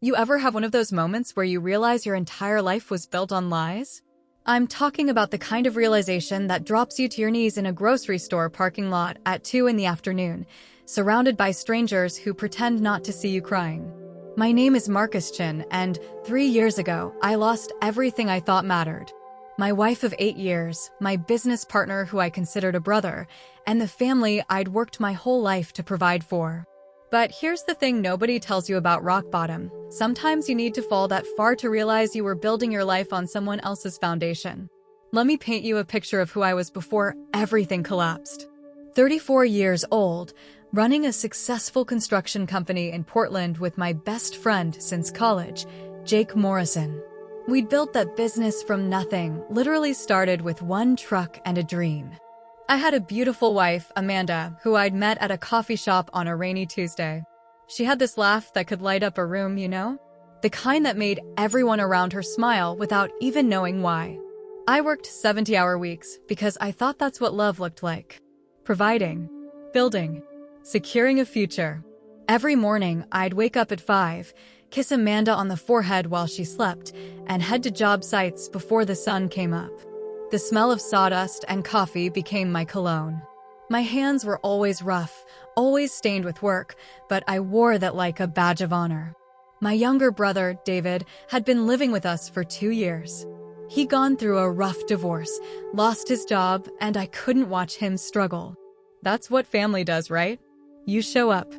You ever have one of those moments where you realize your entire life was built on lies? I'm talking about the kind of realization that drops you to your knees in a grocery store parking lot at 2 in the afternoon, surrounded by strangers who pretend not to see you crying. My name is Marcus Chin, and 3 years ago, I lost everything I thought mattered. My wife of 8 years, my business partner who I considered a brother, and the family I'd worked my whole life to provide for. But here's the thing nobody tells you about rock bottom. Sometimes you need to fall that far to realize you were building your life on someone else's foundation. Let me paint you a picture of who I was before everything collapsed. 34 years old, running a successful construction company in Portland with my best friend since college, Jake Morrison. We'd built that business from nothing, literally started with one truck and a dream. I had a beautiful wife, Amanda, who I'd met at a coffee shop on a rainy Tuesday. She had this laugh that could light up a room, you know? The kind that made everyone around her smile without even knowing why. I worked 70-hour weeks because I thought that's what love looked like. Providing, building, securing a future. Every morning, I'd wake up at 5, kiss Amanda on the forehead while she slept, and head to job sites before the sun came up. The smell of sawdust and coffee became my cologne. My hands were always rough, always stained with work, but I wore that like a badge of honor. My younger brother, David, had been living with us for 2 years. He'd gone through a rough divorce, lost his job, and I couldn't watch him struggle. That's what family does, right? You show up.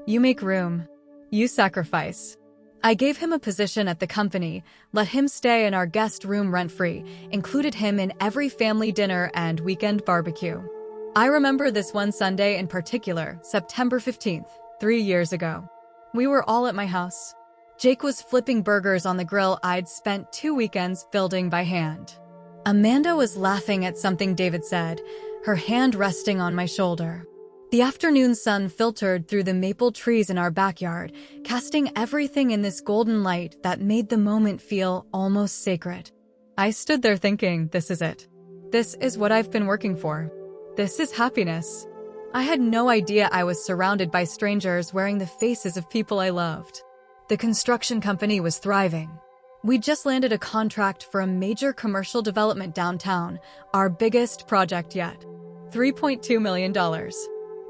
You make room. You sacrifice. I gave him a position at the company, let him stay in our guest room rent-free, included him in every family dinner and weekend barbecue. I remember this one Sunday in particular, September 15th, 3 years ago. We were all at my house. Jake was flipping burgers on the grill I'd spent 2 weekends building by hand. Amanda was laughing at something David said, her hand resting on my shoulder. The afternoon sun filtered through the maple trees in our backyard, casting everything in this golden light that made the moment feel almost sacred. I stood there thinking, this is it. This is what I've been working for. This is happiness. I had no idea I was surrounded by strangers wearing the faces of people I loved. The construction company was thriving. We'd just landed a contract for a major commercial development downtown, our biggest project yet. $3.2 million.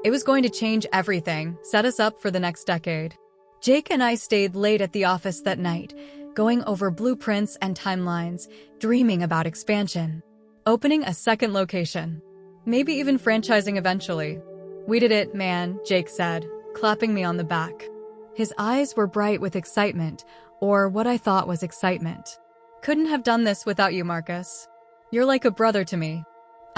It was going to change everything, set us up for the next decade. Jake and I stayed late at the office that night, going over blueprints and timelines, dreaming about expansion. Opening a second location. Maybe even franchising eventually. We did it, man, Jake said, clapping me on the back. His eyes were bright with excitement, or what I thought was excitement. Couldn't have done this without you, Marcus. You're like a brother to me.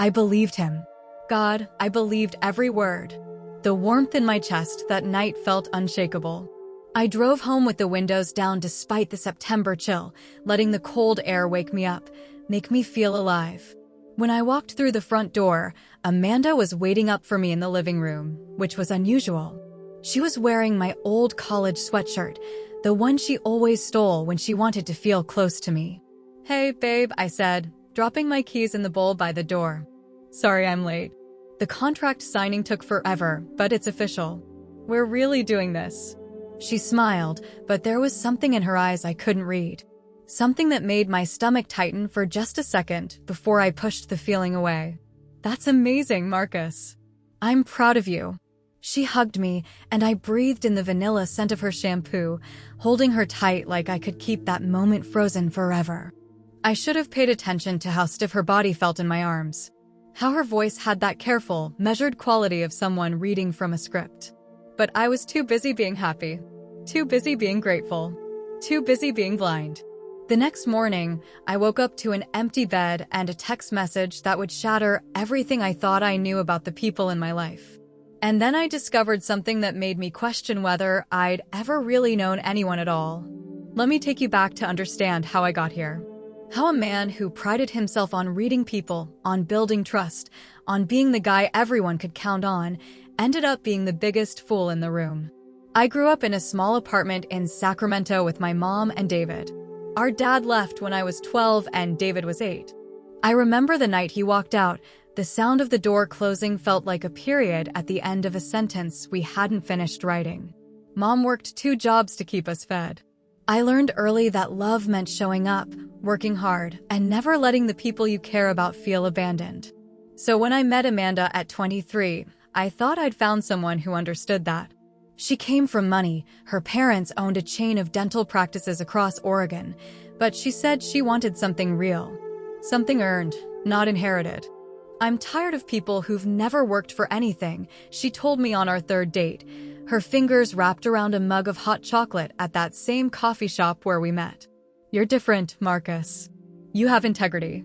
I believed him. God, I believed every word. The warmth in my chest that night felt unshakable. I drove home with the windows down despite the September chill, letting the cold air wake me up, make me feel alive. When I walked through the front door, Amanda was waiting up for me in the living room, which was unusual. She was wearing my old college sweatshirt, the one she always stole when she wanted to feel close to me. Hey, babe, I said, dropping my keys in the bowl by the door. Sorry I'm late. The contract signing took forever, but it's official. We're really doing this. She smiled, but there was something in her eyes I couldn't read. Something that made my stomach tighten for just a second before I pushed the feeling away. That's amazing, Marcus. I'm proud of you. She hugged me, and I breathed in the vanilla scent of her shampoo, holding her tight like I could keep that moment frozen forever. I should have paid attention to how stiff her body felt in my arms. How her voice had that careful, measured quality of someone reading from a script. But I was too busy being happy. Too busy being grateful. Too busy being blind. The next morning, I woke up to an empty bed and a text message that would shatter everything I thought I knew about the people in my life. And then I discovered something that made me question whether I'd ever really known anyone at all. Let me take you back to understand how I got here. How a man who prided himself on reading people, on building trust, on being the guy everyone could count on, ended up being the biggest fool in the room. I grew up in a small apartment in Sacramento with my mom and David. Our dad left when I was 12 and David was 8. I remember the night he walked out. The sound of the door closing felt like a period at the end of a sentence we hadn't finished writing. Mom worked 2 jobs to keep us fed. I learned early that love meant showing up, working hard, and never letting the people you care about feel abandoned. So when I met Amanda at 23, I thought I'd found someone who understood that. She came from money. Her parents owned a chain of dental practices across Oregon, but she said she wanted something real. Something earned, not inherited. I'm tired of people who've never worked for anything, she told me on our third date, her fingers wrapped around a mug of hot chocolate at that same coffee shop where we met. You're different, Marcus. You have integrity.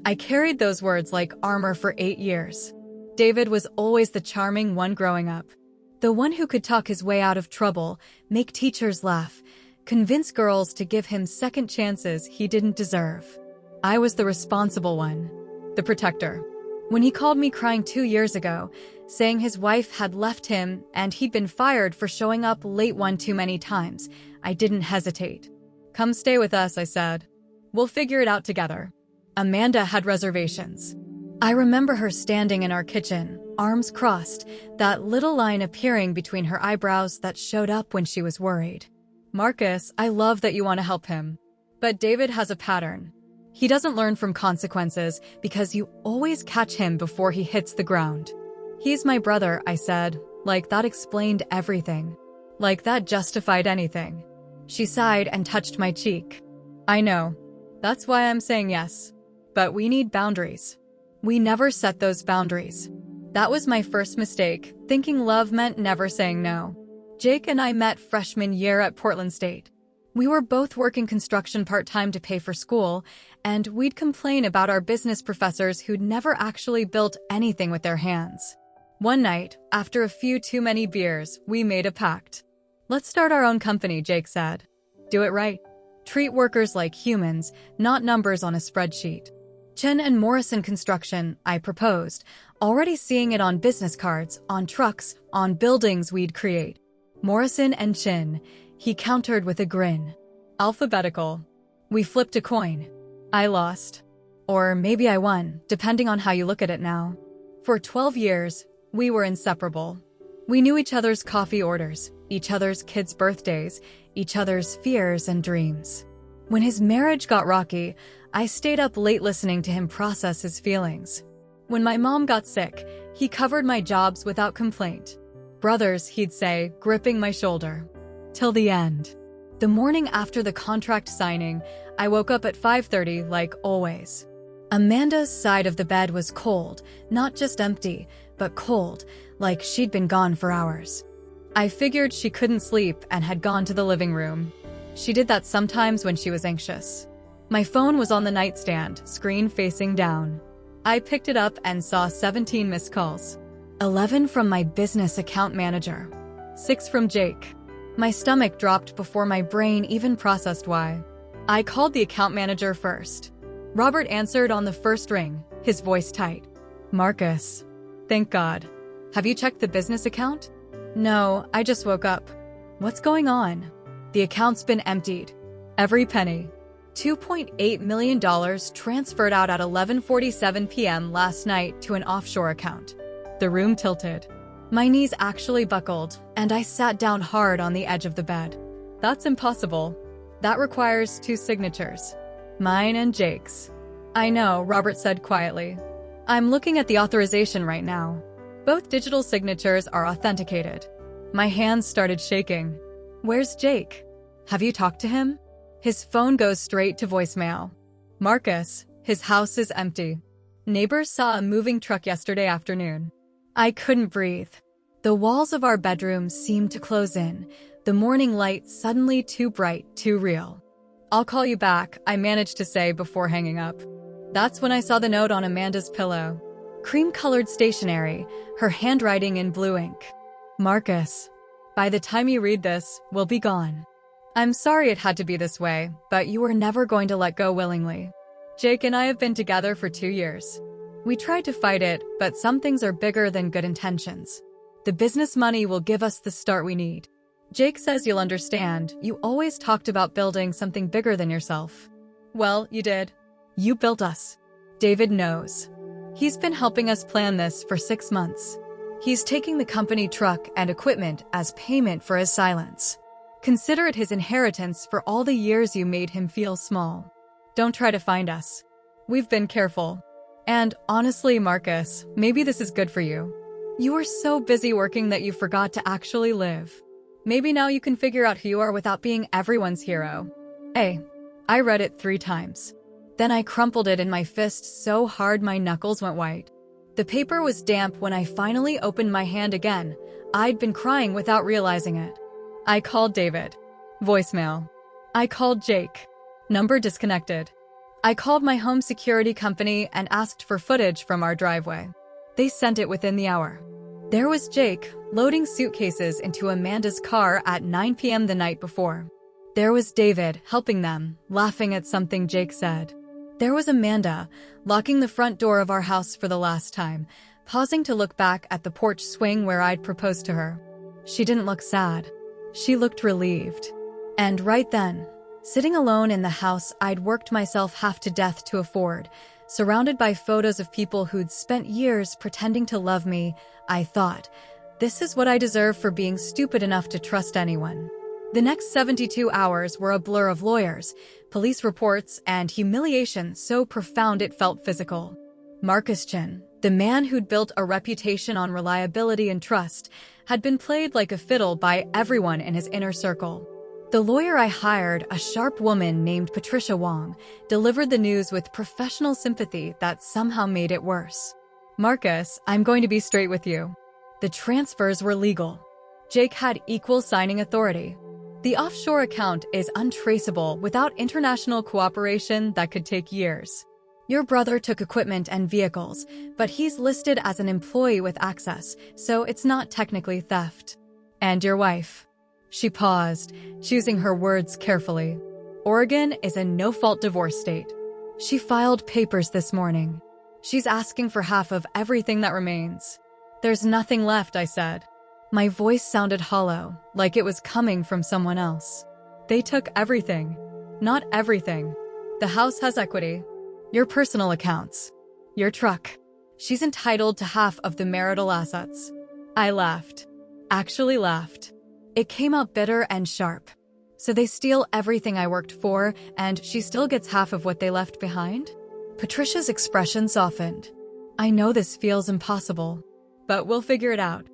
I carried those words like armor for 8 years. David was always the charming one growing up. The one who could talk his way out of trouble, make teachers laugh, convince girls to give him second chances he didn't deserve. I was the responsible one, the protector. When he called me crying 2 years ago, saying his wife had left him and he'd been fired for showing up late one too many times, I didn't hesitate. Come stay with us, I said. We'll figure it out together. Amanda had reservations. I remember her standing in our kitchen, arms crossed, that little line appearing between her eyebrows that showed up when she was worried. Marcus, I love that you want to help him. But David has a pattern. He doesn't learn from consequences because you always catch him before he hits the ground. He's my brother, I said, like that explained everything. Like that justified anything. She sighed and touched my cheek. I know. That's why I'm saying yes. But we need boundaries. We never set those boundaries. That was my first mistake, thinking love meant never saying no. Jake and I met freshman year at Portland State. We were both working construction part-time to pay for school, and we'd complain about our business professors who'd never actually built anything with their hands. One night, after a few too many beers, we made a pact. Let's start our own company, Jake said. Do it right. Treat workers like humans, not numbers on a spreadsheet. Chen and Morrison Construction, I proposed, already seeing it on business cards, on trucks, on buildings we'd create. Morrison and Chen, he countered with a grin. Alphabetical. We flipped a coin. I lost. Or maybe I won, depending on how you look at it now. For 12 years, we were inseparable. We knew each other's coffee orders, each other's kids' birthdays, each other's fears and dreams. When his marriage got rocky, I stayed up late listening to him process his feelings. When my mom got sick, he covered my jobs without complaint. Brothers, he'd say, gripping my shoulder. Till the end. The morning after the contract signing, I woke up at 5:30 like always. Amanda's side of the bed was cold, not just empty, but cold, like she'd been gone for hours. I figured she couldn't sleep and had gone to the living room. She did that sometimes when she was anxious. My phone was on the nightstand, screen facing down. I picked it up and saw 17 missed calls. 11 from my business account manager. 6 from Jake. My stomach dropped before my brain even processed why. I called the account manager first. Robert answered on the first ring, his voice tight. Marcus. Thank God. Have you checked the business account? No, I just woke up. What's going on? The account's been emptied. Every penny. $2.8 million transferred out at 11:47 p.m. last night to an offshore account. The room tilted. My knees actually buckled, and I sat down hard on the edge of the bed. That's impossible. That requires 2 signatures. Mine and Jake's. I know, Robert said quietly. I'm looking at the authorization right now. Both digital signatures are authenticated. My hands started shaking. Where's Jake? Have you talked to him? His phone goes straight to voicemail. Marcus, his house is empty. Neighbors saw a moving truck yesterday afternoon. I couldn't breathe. The walls of our bedroom seemed to close in, the morning light suddenly too bright, too real. I'll call you back, I managed to say before hanging up. That's when I saw the note on Amanda's pillow. Cream-colored stationery, her handwriting in blue ink. Marcus, by the time you read this, we'll be gone. I'm sorry it had to be this way, but you were never going to let go willingly. Jake and I have been together for 2 years. We tried to fight it, but some things are bigger than good intentions. The business money will give us the start we need. Jake says you'll understand, you always talked about building something bigger than yourself. Well, you did. You built us. David knows. He's been helping us plan this for 6 months. He's taking the company truck and equipment as payment for his silence. Consider it his inheritance for all the years you made him feel small. Don't try to find us. We've been careful. And honestly, Marcus, maybe this is good for you. You were so busy working that you forgot to actually live. Maybe now you can figure out who you are without being everyone's hero. Hey, I read it 3 times. Then I crumpled it in my fist so hard my knuckles went white. The paper was damp when I finally opened my hand again. I'd been crying without realizing it. I called David. Voicemail. I called Jake. Number disconnected. I called my home security company and asked for footage from our driveway. They sent it within the hour. There was Jake, loading suitcases into Amanda's car at 9 p.m. the night before. There was David, helping them, laughing at something Jake said. There was Amanda, locking the front door of our house for the last time, pausing to look back at the porch swing where I'd proposed to her. She didn't look sad. She looked relieved. And right then, sitting alone in the house I'd worked myself half to death to afford, surrounded by photos of people who'd spent years pretending to love me, I thought, this is what I deserve for being stupid enough to trust anyone. The next 72 hours were a blur of lawyers, police reports, and humiliation so profound it felt physical. Marcus Chin, the man who'd built a reputation on reliability and trust, had been played like a fiddle by everyone in his inner circle. The lawyer I hired, a sharp woman named Patricia Wong, delivered the news with professional sympathy that somehow made it worse. Marcus, I'm going to be straight with you. The transfers were legal. Jake had equal signing authority. The offshore account is untraceable without international cooperation that could take years. Your brother took equipment and vehicles, but he's listed as an employee with access, so it's not technically theft. And your wife. She paused, choosing her words carefully. Oregon is a no-fault divorce state. She filed papers this morning. She's asking for half of everything that remains. There's nothing left, I said. My voice sounded hollow, like it was coming from someone else. They took everything. Not everything. The house has equity. Your personal accounts. Your truck. She's entitled to half of the marital assets. I laughed. Actually laughed. It came out bitter and sharp. So they steal everything I worked for, and she still gets half of what they left behind? Patricia's expression softened. I know this feels impossible, but we'll figure it out.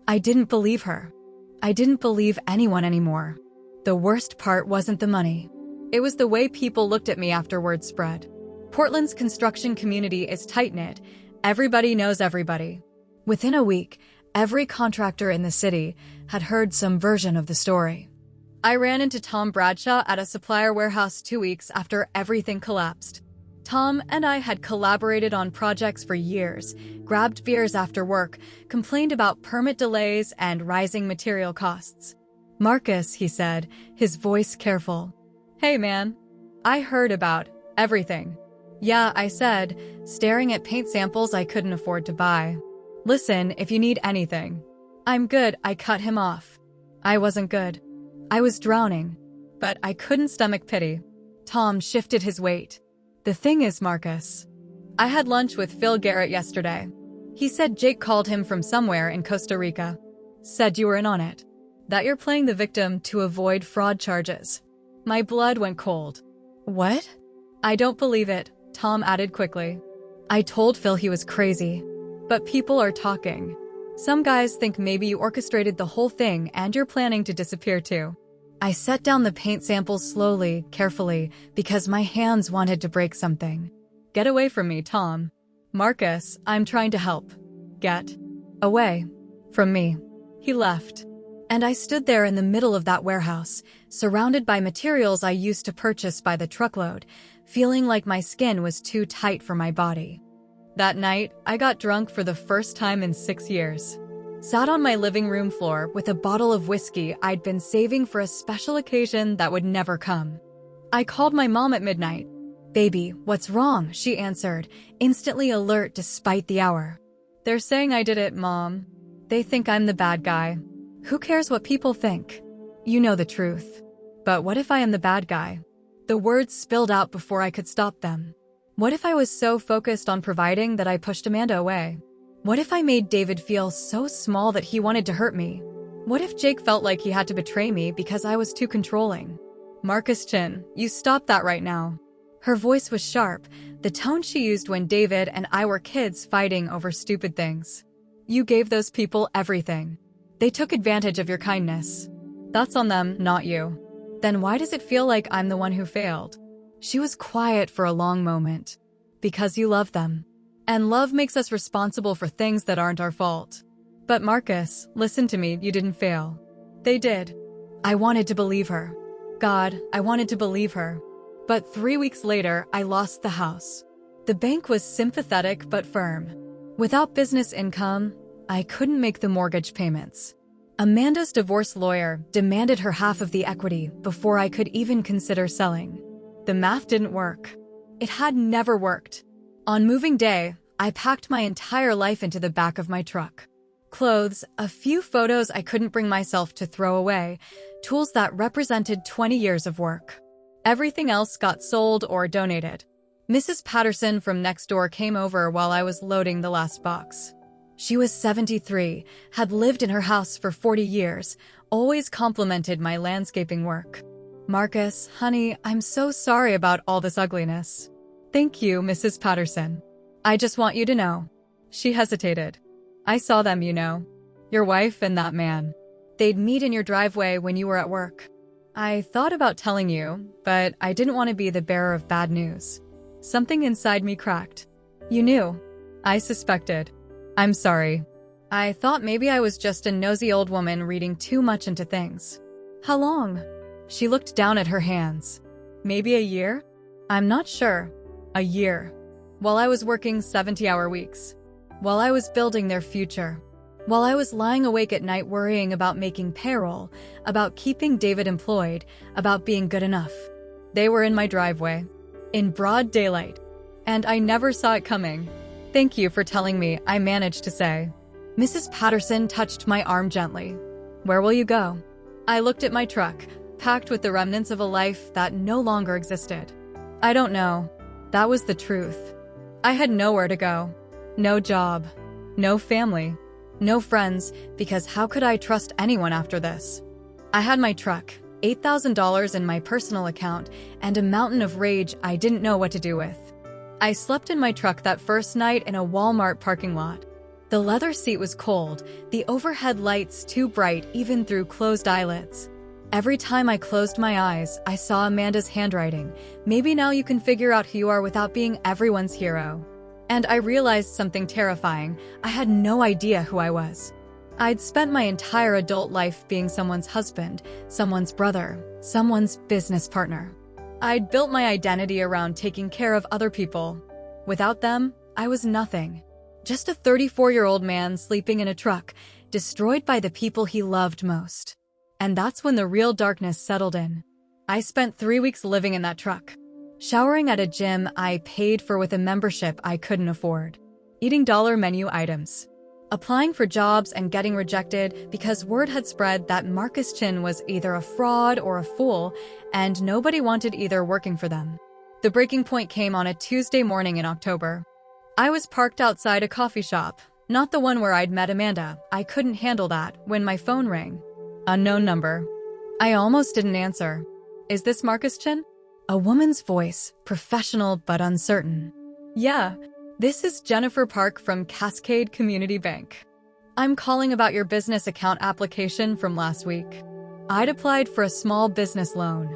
I didn't believe her. I didn't believe anyone anymore. The worst part wasn't the money. It was the way people looked at me after word spread. Portland's construction community is tight-knit. Everybody knows everybody. Within a week, every contractor in the city had heard some version of the story. I ran into Tom Bradshaw at a supplier warehouse 2 weeks after everything collapsed. Tom and I had collaborated on projects for years, grabbed beers after work, complained about permit delays and rising material costs. Marcus, he said, his voice careful. Hey man, I heard about everything. Yeah, I said, staring at paint samples I couldn't afford to buy. Listen, if you need anything. I'm good, I cut him off. I wasn't good. I was drowning. But I couldn't stomach pity. Tom shifted his weight. The thing is, Marcus, I had lunch with Phil Garrett yesterday. He said Jake called him from somewhere in Costa Rica. Said you were in on it. That you're playing the victim to avoid fraud charges. My blood went cold. What? I don't believe it, Tom added quickly. I told Phil he was crazy. But people are talking. Some guys think maybe you orchestrated the whole thing and you're planning to disappear too. I set down the paint samples slowly, carefully, because my hands wanted to break something. Get away from me, Tom. Marcus, I'm trying to help. Get away from me. He left. And I stood there in the middle of that warehouse, surrounded by materials I used to purchase by the truckload, feeling like my skin was too tight for my body. That night, I got drunk for the first time in 6 years. Sat on my living room floor with a bottle of whiskey I'd been saving for a special occasion that would never come. I called my mom at midnight. Baby, what's wrong? She answered, instantly alert despite the hour. They're saying I did it, Mom. They think I'm the bad guy. Who cares what people think? You know the truth. But what if I am the bad guy? The words spilled out before I could stop them. What if I was so focused on providing that I pushed Amanda away? What if I made David feel so small that he wanted to hurt me? What if Jake felt like he had to betray me because I was too controlling? Marcus Chin, you stop that right now. Her voice was sharp, the tone she used when David and I were kids fighting over stupid things. You gave those people everything. They took advantage of your kindness. That's on them, not you. Then why does it feel like I'm the one who failed? She was quiet for a long moment. Because you love them. And love makes us responsible for things that aren't our fault. But Marcus, listen to me, you didn't fail. They did. I wanted to believe her. God, I wanted to believe her. But 3 weeks later, I lost the house. The bank was sympathetic but firm. Without business income, I couldn't make the mortgage payments. Amanda's divorce lawyer demanded her half of the equity before I could even consider selling. The math didn't work. It had never worked. On moving day, I packed my entire life into the back of my truck. Clothes, a few photos I couldn't bring myself to throw away, tools that represented 20 years of work. Everything else got sold or donated. Mrs. Patterson from next door came over while I was loading the last box. She was 73, had lived in her house for 40 years, always complimented my landscaping work. Marcus, honey, I'm so sorry about all this ugliness. Thank you, Mrs. Patterson. I just want you to know. She hesitated. I saw them, you know. Your wife and that man. They'd meet in your driveway when you were at work. I thought about telling you, but I didn't want to be the bearer of bad news. Something inside me cracked. You knew. I suspected. I'm sorry. I thought maybe I was just a nosy old woman reading too much into things. How long? She looked down at her hands. Maybe a year? I'm not sure. A year. While I was working 70-hour weeks. While I was building their future. While I was lying awake at night worrying about making payroll, about keeping David employed, about being good enough. They were in my driveway. In broad daylight. And I never saw it coming. Thank you for telling me, I managed to say. Mrs. Patterson touched my arm gently. Where will you go? I looked at my truck, packed with the remnants of a life that no longer existed. I don't know. That was the truth. I had nowhere to go. No job. No family. No friends, because how could I trust anyone after this? I had my truck, $8,000 in my personal account, and a mountain of rage I didn't know what to do with. I slept in my truck that first night in a Walmart parking lot. The leather seat was cold, the overhead lights too bright even through closed eyelids. Every time I closed my eyes, I saw Amanda's handwriting. Maybe now you can figure out who you are without being everyone's hero. And I realized something terrifying. I had no idea who I was. I'd spent my entire adult life being someone's husband, someone's brother, someone's business partner. I'd built my identity around taking care of other people. Without them, I was nothing. Just a 34-year-old man sleeping in a truck, destroyed by the people he loved most. And that's when the real darkness settled in. I spent 3 weeks living in that truck. Showering at a gym I paid for with a membership I couldn't afford. Eating dollar menu items. Applying for jobs and getting rejected because word had spread that Marcus Chin was either a fraud or a fool, and nobody wanted either working for them. The breaking point came on a Tuesday morning in October. I was parked outside a coffee shop, not the one where I'd met Amanda. I couldn't handle that when my phone rang. Unknown number. I almost didn't answer. Is this Marcus Chin? A woman's voice, professional but uncertain. Yeah, this is Jennifer Park from Cascade Community Bank. I'm calling about your business account application from last week. I'd applied for a small business loan.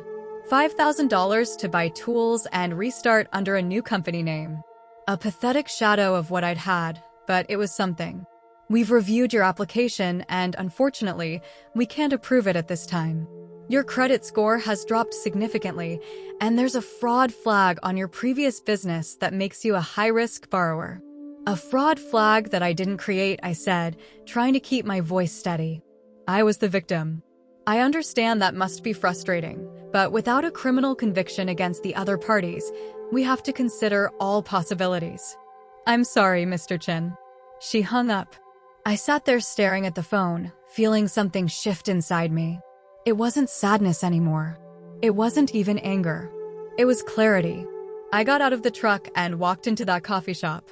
$5,000 to buy tools and restart under a new company name. A pathetic shadow of what I'd had, but it was something. We've reviewed your application and, unfortunately, we can't approve it at this time. Your credit score has dropped significantly, and there's a fraud flag on your previous business that makes you a high-risk borrower. A fraud flag that I didn't create, I said, trying to keep my voice steady. I was the victim. I understand that must be frustrating, but without a criminal conviction against the other parties, we have to consider all possibilities. I'm sorry, Mr. Chin. She hung up. I sat there staring at the phone, feeling something shift inside me. It wasn't sadness anymore. It wasn't even anger. It was clarity. I got out of the truck and walked into that coffee shop.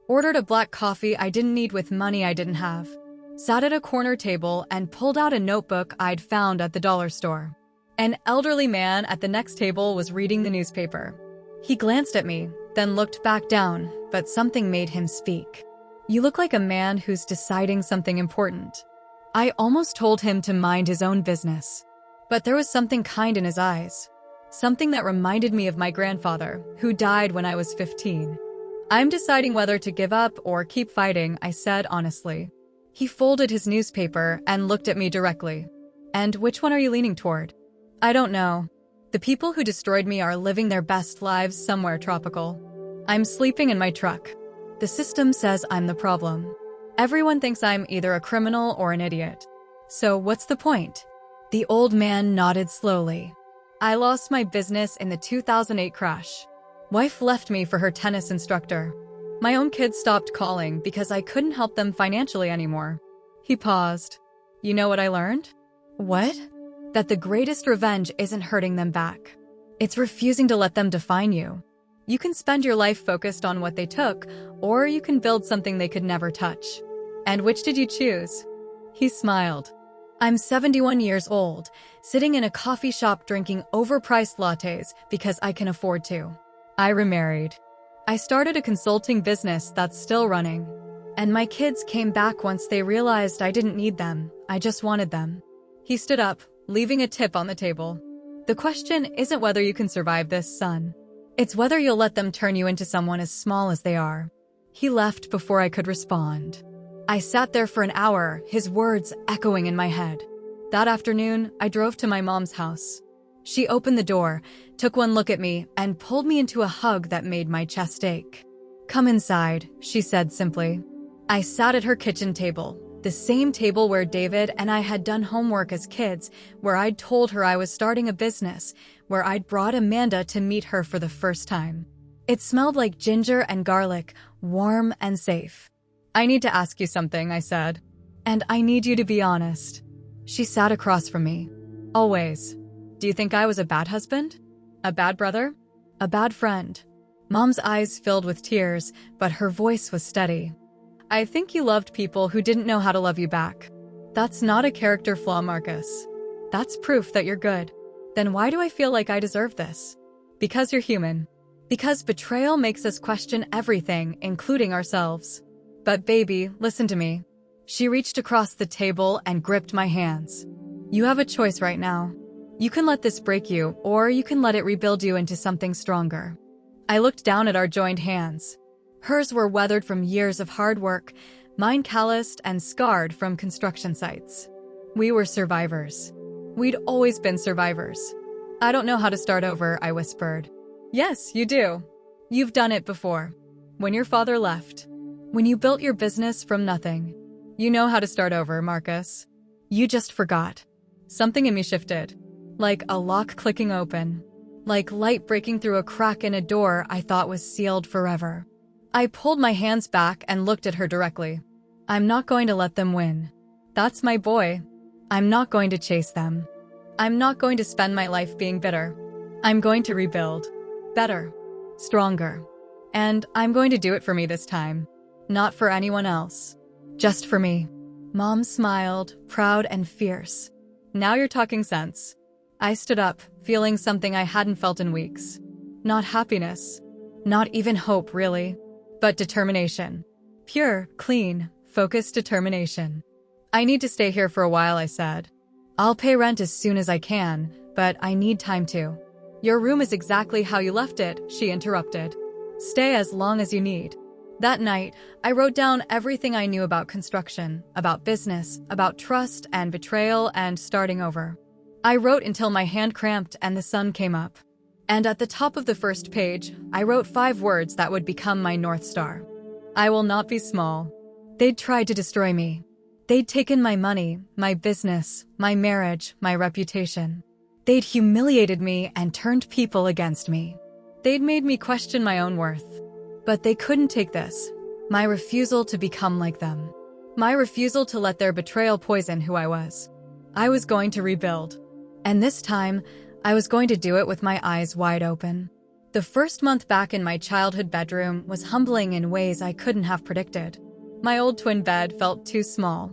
Ordered a black coffee I didn't need with money I didn't have. sat at a corner table and pulled out a notebook I'd found at the dollar store. An elderly man at the next table was reading the newspaper. He glanced at me, then looked back down, but something made him speak. "You look like a man who's deciding something important." I almost told him to mind his own business. But there was something kind in his eyes. Something that reminded me of my grandfather, who died when I was 15. "I'm deciding whether to give up or keep fighting," I said honestly. He folded his newspaper and looked at me directly. "And which one are you leaning toward?" "I don't know. The people who destroyed me are living their best lives somewhere tropical. I'm sleeping in my truck. The system says I'm the problem. Everyone thinks I'm either a criminal or an idiot. So what's the point?" The old man nodded slowly. "I lost my business in the 2008 crash. Wife left me for her tennis instructor. My own kids stopped calling because I couldn't help them financially anymore." He paused. "You know what I learned?" "What?" "That the greatest revenge isn't hurting them back. It's refusing to let them define you. You can spend your life focused on what they took, or you can build something they could never touch." "And which did you choose?" He smiled. "I'm 71 years old, sitting in a coffee shop drinking overpriced lattes because I can afford to. I remarried. I started a consulting business that's still running. And my kids came back once they realized I didn't need them, I just wanted them." He stood up, leaving a tip on the table. "The question isn't whether you can survive this, son. It's whether you'll let them turn you into someone as small as they are." He left before I could respond. I sat there for an hour, his words echoing in my head. That afternoon, I drove to my mom's house. She opened the door, took one look at me, and pulled me into a hug that made my chest ache. "Come inside," she said simply. I sat at her kitchen table, the same table where David and I had done homework as kids, where I'd told her I was starting a business, where I'd brought Amanda to meet her for the first time. It smelled like ginger and garlic, warm and safe. "I need to ask you something," I said. "And I need you to be honest." She sat across from me. "Always. Do you think I was a bad husband? A bad brother? A bad friend?" Mom's eyes filled with tears, but her voice was steady. "I think you loved people who didn't know how to love you back. That's not a character flaw, Marcus. That's proof that you're good. Then why do I feel like I deserve this? Because you're human. Because betrayal makes us question everything, including ourselves. But baby, listen to me." She reached across the table and gripped my hands. "You have a choice right now. You can let this break you, or you can let it rebuild you into something stronger." I looked down at our joined hands. Hers were weathered from years of hard work, mine calloused and scarred from construction sites. We were survivors. We'd always been survivors. "I don't know how to start over," I whispered. "Yes, you do. You've done it before. When your father left. When you built your business from nothing. You know how to start over, Marcus. You just forgot." Something in me shifted. Like a lock clicking open. Like light breaking through a crack in a door I thought was sealed forever. I pulled my hands back and looked at her directly. "I'm not going to let them win. That's my boy. I'm not going to chase them. I'm not going to spend my life being bitter. I'm going to rebuild. Better. Stronger. And I'm going to do it for me this time. Not for anyone else. Just for me." Mom smiled, proud and fierce. "Now you're talking sense." I stood up, feeling something I hadn't felt in weeks. Not happiness. Not even hope, really. But determination. Pure, clean, focused determination. "I need to stay here for a while," I said. "I'll pay rent as soon as I can, but I need time to." "Your room is exactly how you left it," she interrupted. "Stay as long as you need." That night, I wrote down everything I knew about construction, about business, about trust and betrayal and starting over. I wrote until my hand cramped and the sun came up. And at the top of the first page, I wrote 5 words that would become my North Star. "I will not be small." They'd tried to destroy me. They'd taken my money, my business, my marriage, my reputation. They'd humiliated me and turned people against me. They'd made me question my own worth. But they couldn't take this, my refusal to become like them. My refusal to let their betrayal poison who I was. I was going to rebuild. And this time, I was going to do it with my eyes wide open. The first month back in my childhood bedroom was humbling in ways I couldn't have predicted. My old twin bed felt too small.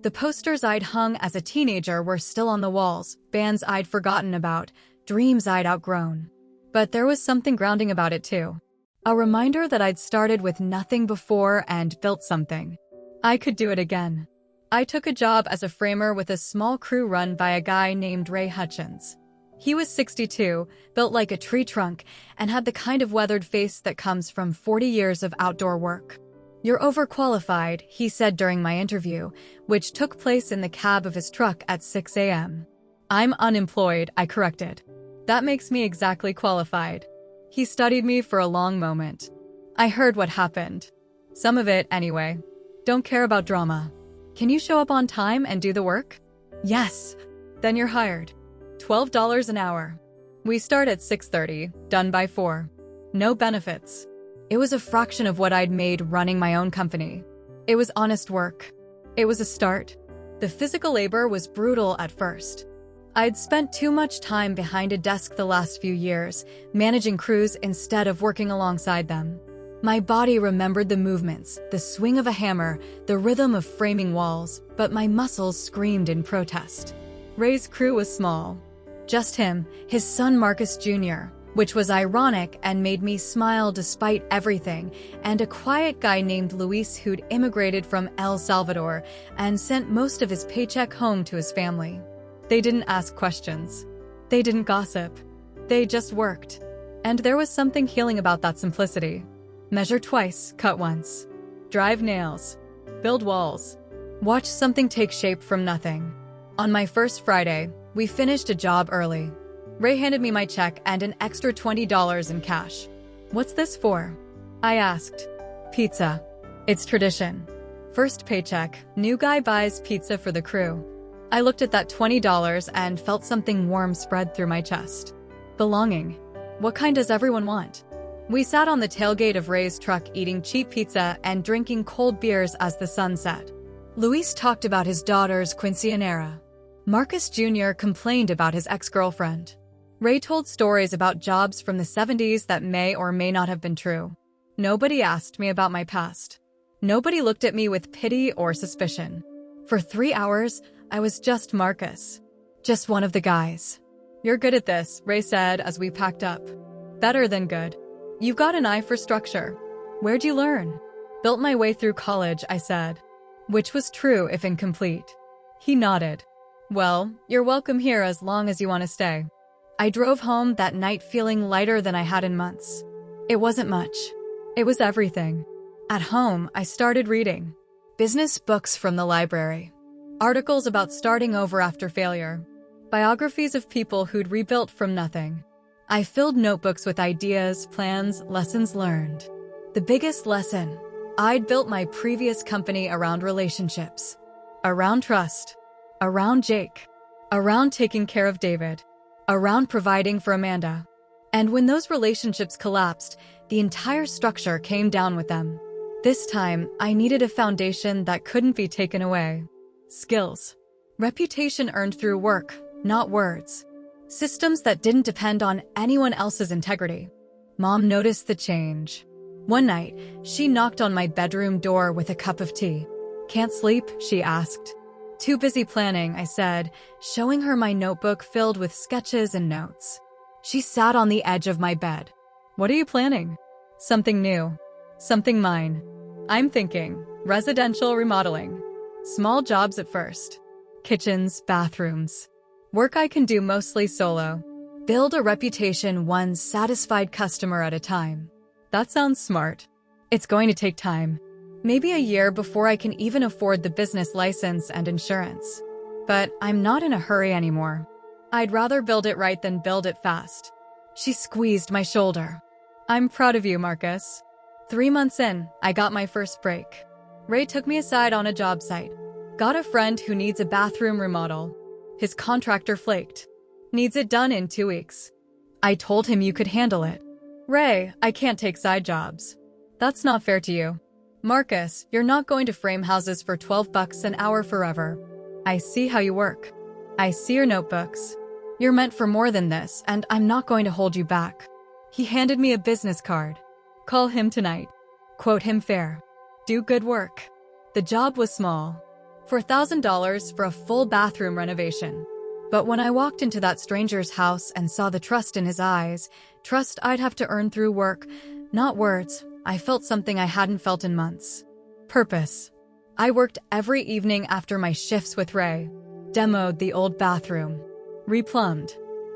The posters I'd hung as a teenager were still on the walls, bands I'd forgotten about, dreams I'd outgrown. But there was something grounding about it too. A reminder that I'd started with nothing before and built something. I could do it again. I took a job as a framer with a small crew run by a guy named Ray Hutchins. He was 62, built like a tree trunk, and had the kind of weathered face that comes from 40 years of outdoor work. "You're overqualified," he said during my interview, which took place in the cab of his truck at 6 a.m. "I'm unemployed," I corrected. "That makes me exactly qualified." He studied me for a long moment. "I heard what happened. Some of it, anyway. Don't care about drama. Can you show up on time and do the work?" "Yes." "Then you're hired. $12 an hour. We start at 6:30, done by 4. No benefits." It was a fraction of what I'd made running my own company. It was honest work. It was a start. The physical labor was brutal at first. I'd spent too much time behind a desk the last few years, managing crews instead of working alongside them. My body remembered the movements, the swing of a hammer, the rhythm of framing walls, but my muscles screamed in protest. Ray's crew was small. Just him, his son Marcus Jr., which was ironic and made me smile despite everything, and a quiet guy named Luis who'd immigrated from El Salvador and sent most of his paycheck home to his family. They didn't ask questions. They didn't gossip. They just worked. And there was something healing about that simplicity. Measure twice, cut once. Drive nails. Build walls. Watch something take shape from nothing. On my first Friday, we finished a job early. Ray handed me my check and an extra $20 in cash. "What's this for?" I asked. "Pizza. It's tradition. First paycheck, new guy buys pizza for the crew." I looked at that $20 and felt something warm spread through my chest. Belonging. What kind does everyone want? We sat on the tailgate of Ray's truck eating cheap pizza and drinking cold beers as the sun set. Luis talked about his daughter's quinceañera. Marcus Jr. complained about his ex-girlfriend. Ray told stories about jobs from the 70s that may or may not have been true. Nobody asked me about my past. Nobody looked at me with pity or suspicion. For 3 hours, I was just Marcus. Just one of the guys. "You're good at this," Ray said as we packed up. "Better than good. You've got an eye for structure. Where'd you learn?" "Built my way through college," I said. Which was true if incomplete. He nodded. "Well, you're welcome here as long as you want to stay." I drove home that night feeling lighter than I had in months. It wasn't much. It was everything. At home, I started reading. Business books from the library. Articles about starting over after failure. Biographies of people who'd rebuilt from nothing. I filled notebooks with ideas, plans, lessons learned. The biggest lesson: I'd built my previous company around relationships. Around trust. Around Jake. Around taking care of David. Around providing for Amanda. And when those relationships collapsed, the entire structure came down with them. This time, I needed a foundation that couldn't be taken away. Skills. Reputation earned through work, not words. Systems that didn't depend on anyone else's integrity. Mom noticed the change. One night, she knocked on my bedroom door with a cup of tea. "Can't sleep?" she asked. "Too busy planning," I said, showing her my notebook filled with sketches and notes. She sat on the edge of my bed. "What are you planning?" "Something new. Something mine. I'm thinking residential remodeling. Small jobs at first. Kitchens, bathrooms. Work I can do mostly solo. Build a reputation one satisfied customer at a time." That sounds smart. It's going to take time. Maybe a year before I can even afford the business license and insurance. But I'm not in a hurry anymore. I'd rather build it right than build it fast. She squeezed my shoulder. "I'm proud of you, Marcus." 3 months in, I got my first break. Ray took me aside on a job site. "Got a friend who needs a bathroom remodel. His contractor flaked. Needs it done in 2 weeks." I told him you could handle it. "Ray, I can't take side jobs." "That's not fair to you." "Marcus, you're not going to frame houses for $12 an hour forever. I see how you work. I see your notebooks. You're meant for more than this, and I'm not going to hold you back." He handed me a business card. "Call him tonight. Quote him fair. Do good work." The job was small. $4,000 for a full bathroom renovation. But when I walked into that stranger's house and saw the trust in his eyes, trust I'd have to earn through work, not words, I felt something I hadn't felt in months. Purpose. I worked every evening after my shifts with Ray. Demoed the old bathroom. Replumbed.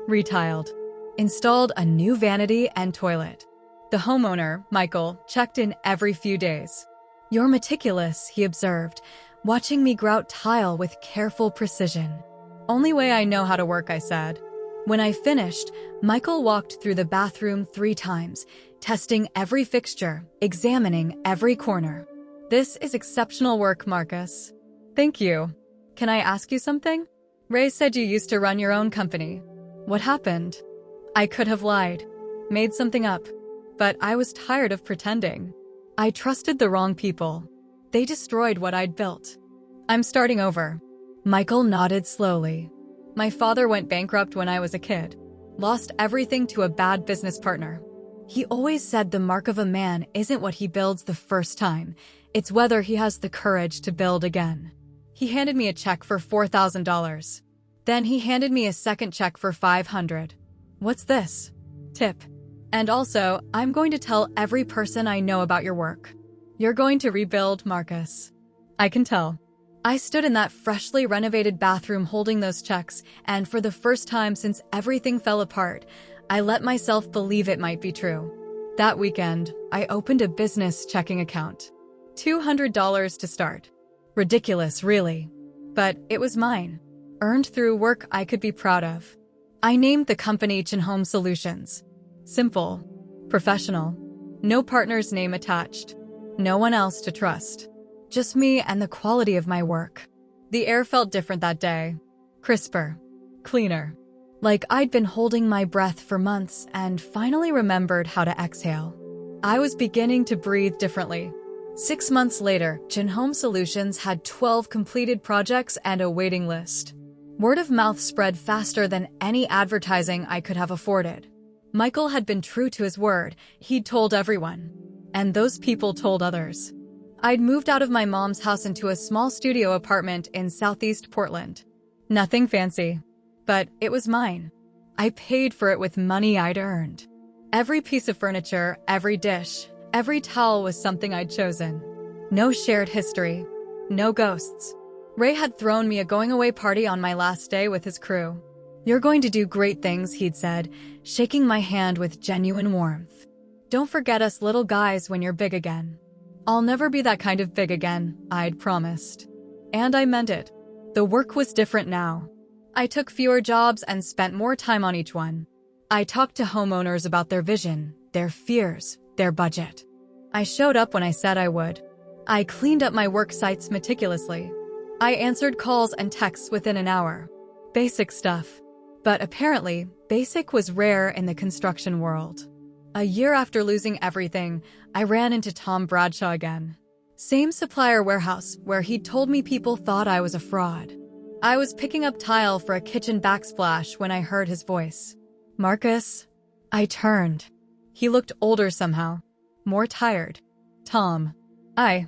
Retiled. Installed a new vanity and toilet. The homeowner, Michael, checked in every few days. "You're meticulous," he observed, watching me grout tile with careful precision. "Only way I know how to work," I said. When I finished, Michael walked through the bathroom 3 times, testing every fixture, examining every corner. "This is exceptional work, Marcus." "Thank you. Can I ask you something? Ray said you used to run your own company. What happened?" I could have lied, made something up, but I was tired of pretending. I trusted the wrong people. They destroyed what I'd built. "I'm starting over." Michael nodded slowly. "My father went bankrupt when I was a kid. Lost everything to a bad business partner. He always said the mark of a man isn't what he builds the first time, it's whether he has the courage to build again." He handed me a check for $4,000. Then he handed me a second check for $500. "What's this?" "Tip. And also, I'm going to tell every person I know about your work. You're going to rebuild, Marcus." I can tell. I stood in that freshly renovated bathroom holding those checks, and for the first time since everything fell apart, I let myself believe it might be true. That weekend, I opened a business checking account. $200 to start. Ridiculous, really. But it was mine. Earned through work I could be proud of. I named the company Chin Home Solutions. Simple. Professional. No partner's name attached. No one else to trust. Just me and the quality of my work. The air felt different that day. Crisper. Cleaner. Like I'd been holding my breath for months and finally remembered how to exhale. I was beginning to breathe differently. 6 months later, Chin Home Solutions had 12 completed projects and a waiting list. Word of mouth spread faster than any advertising I could have afforded. Michael had been true to his word. He'd told everyone. And those people told others. I'd moved out of my mom's house into a small studio apartment in southeast Portland. Nothing fancy. But it was mine. I paid for it with money I'd earned. Every piece of furniture, every dish, every towel was something I'd chosen. No shared history. No ghosts. Ray had thrown me a going-away party on my last day with his crew. "You're going to do great things," he'd said, shaking my hand with genuine warmth. "Don't forget us little guys when you're big again." "I'll never be that kind of big again," I'd promised. And I meant it. The work was different now. I took fewer jobs and spent more time on each one. I talked to homeowners about their vision, their fears, their budget. I showed up when I said I would. I cleaned up my work sites meticulously. I answered calls and texts within an hour. Basic stuff. But apparently, basic was rare in the construction world. A year after losing everything, I ran into Tom Bradshaw again. Same supplier warehouse where he'd told me people thought I was a fraud. I was picking up tile for a kitchen backsplash when I heard his voice. "Marcus?" I turned. He looked older somehow. More tired. "Tom. I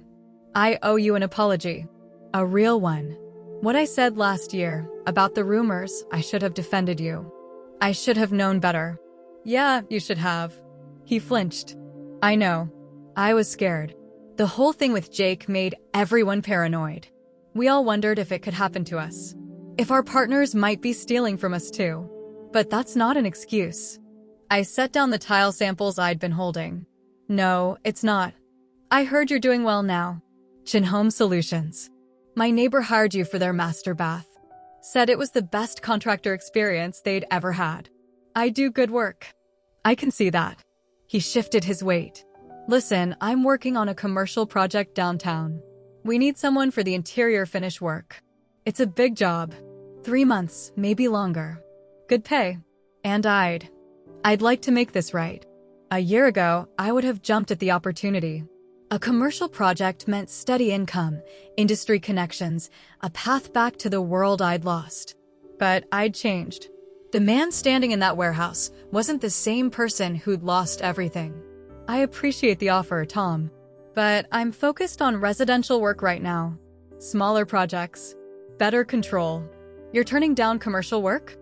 owe you an apology. A real one. What I said last year, about the rumors, I should have defended you. I should have known better." "Yeah, you should have." He flinched. "I know. I was scared. The whole thing with Jake made everyone paranoid. We all wondered if it could happen to us. If our partners might be stealing from us too. But that's not an excuse." I set down the tile samples I'd been holding. "No, it's not. I heard you're doing well now. Chin Home Solutions. My neighbor hired you for their master bath. Said it was the best contractor experience they'd ever had. I do good work. I can see that." He shifted his weight. "Listen, I'm working on a commercial project downtown. We need someone for the interior finish work. It's a big job. 3 months, maybe longer. Good pay. And I'd like to make this right." A year ago, I would have jumped at the opportunity. A commercial project meant steady income, industry connections, a path back to the world I'd lost. But I'd changed. The man standing in that warehouse wasn't the same person who'd lost everything. "I appreciate the offer, Tom. But I'm focused on residential work right now. smaller projects, better control. You're turning down commercial work?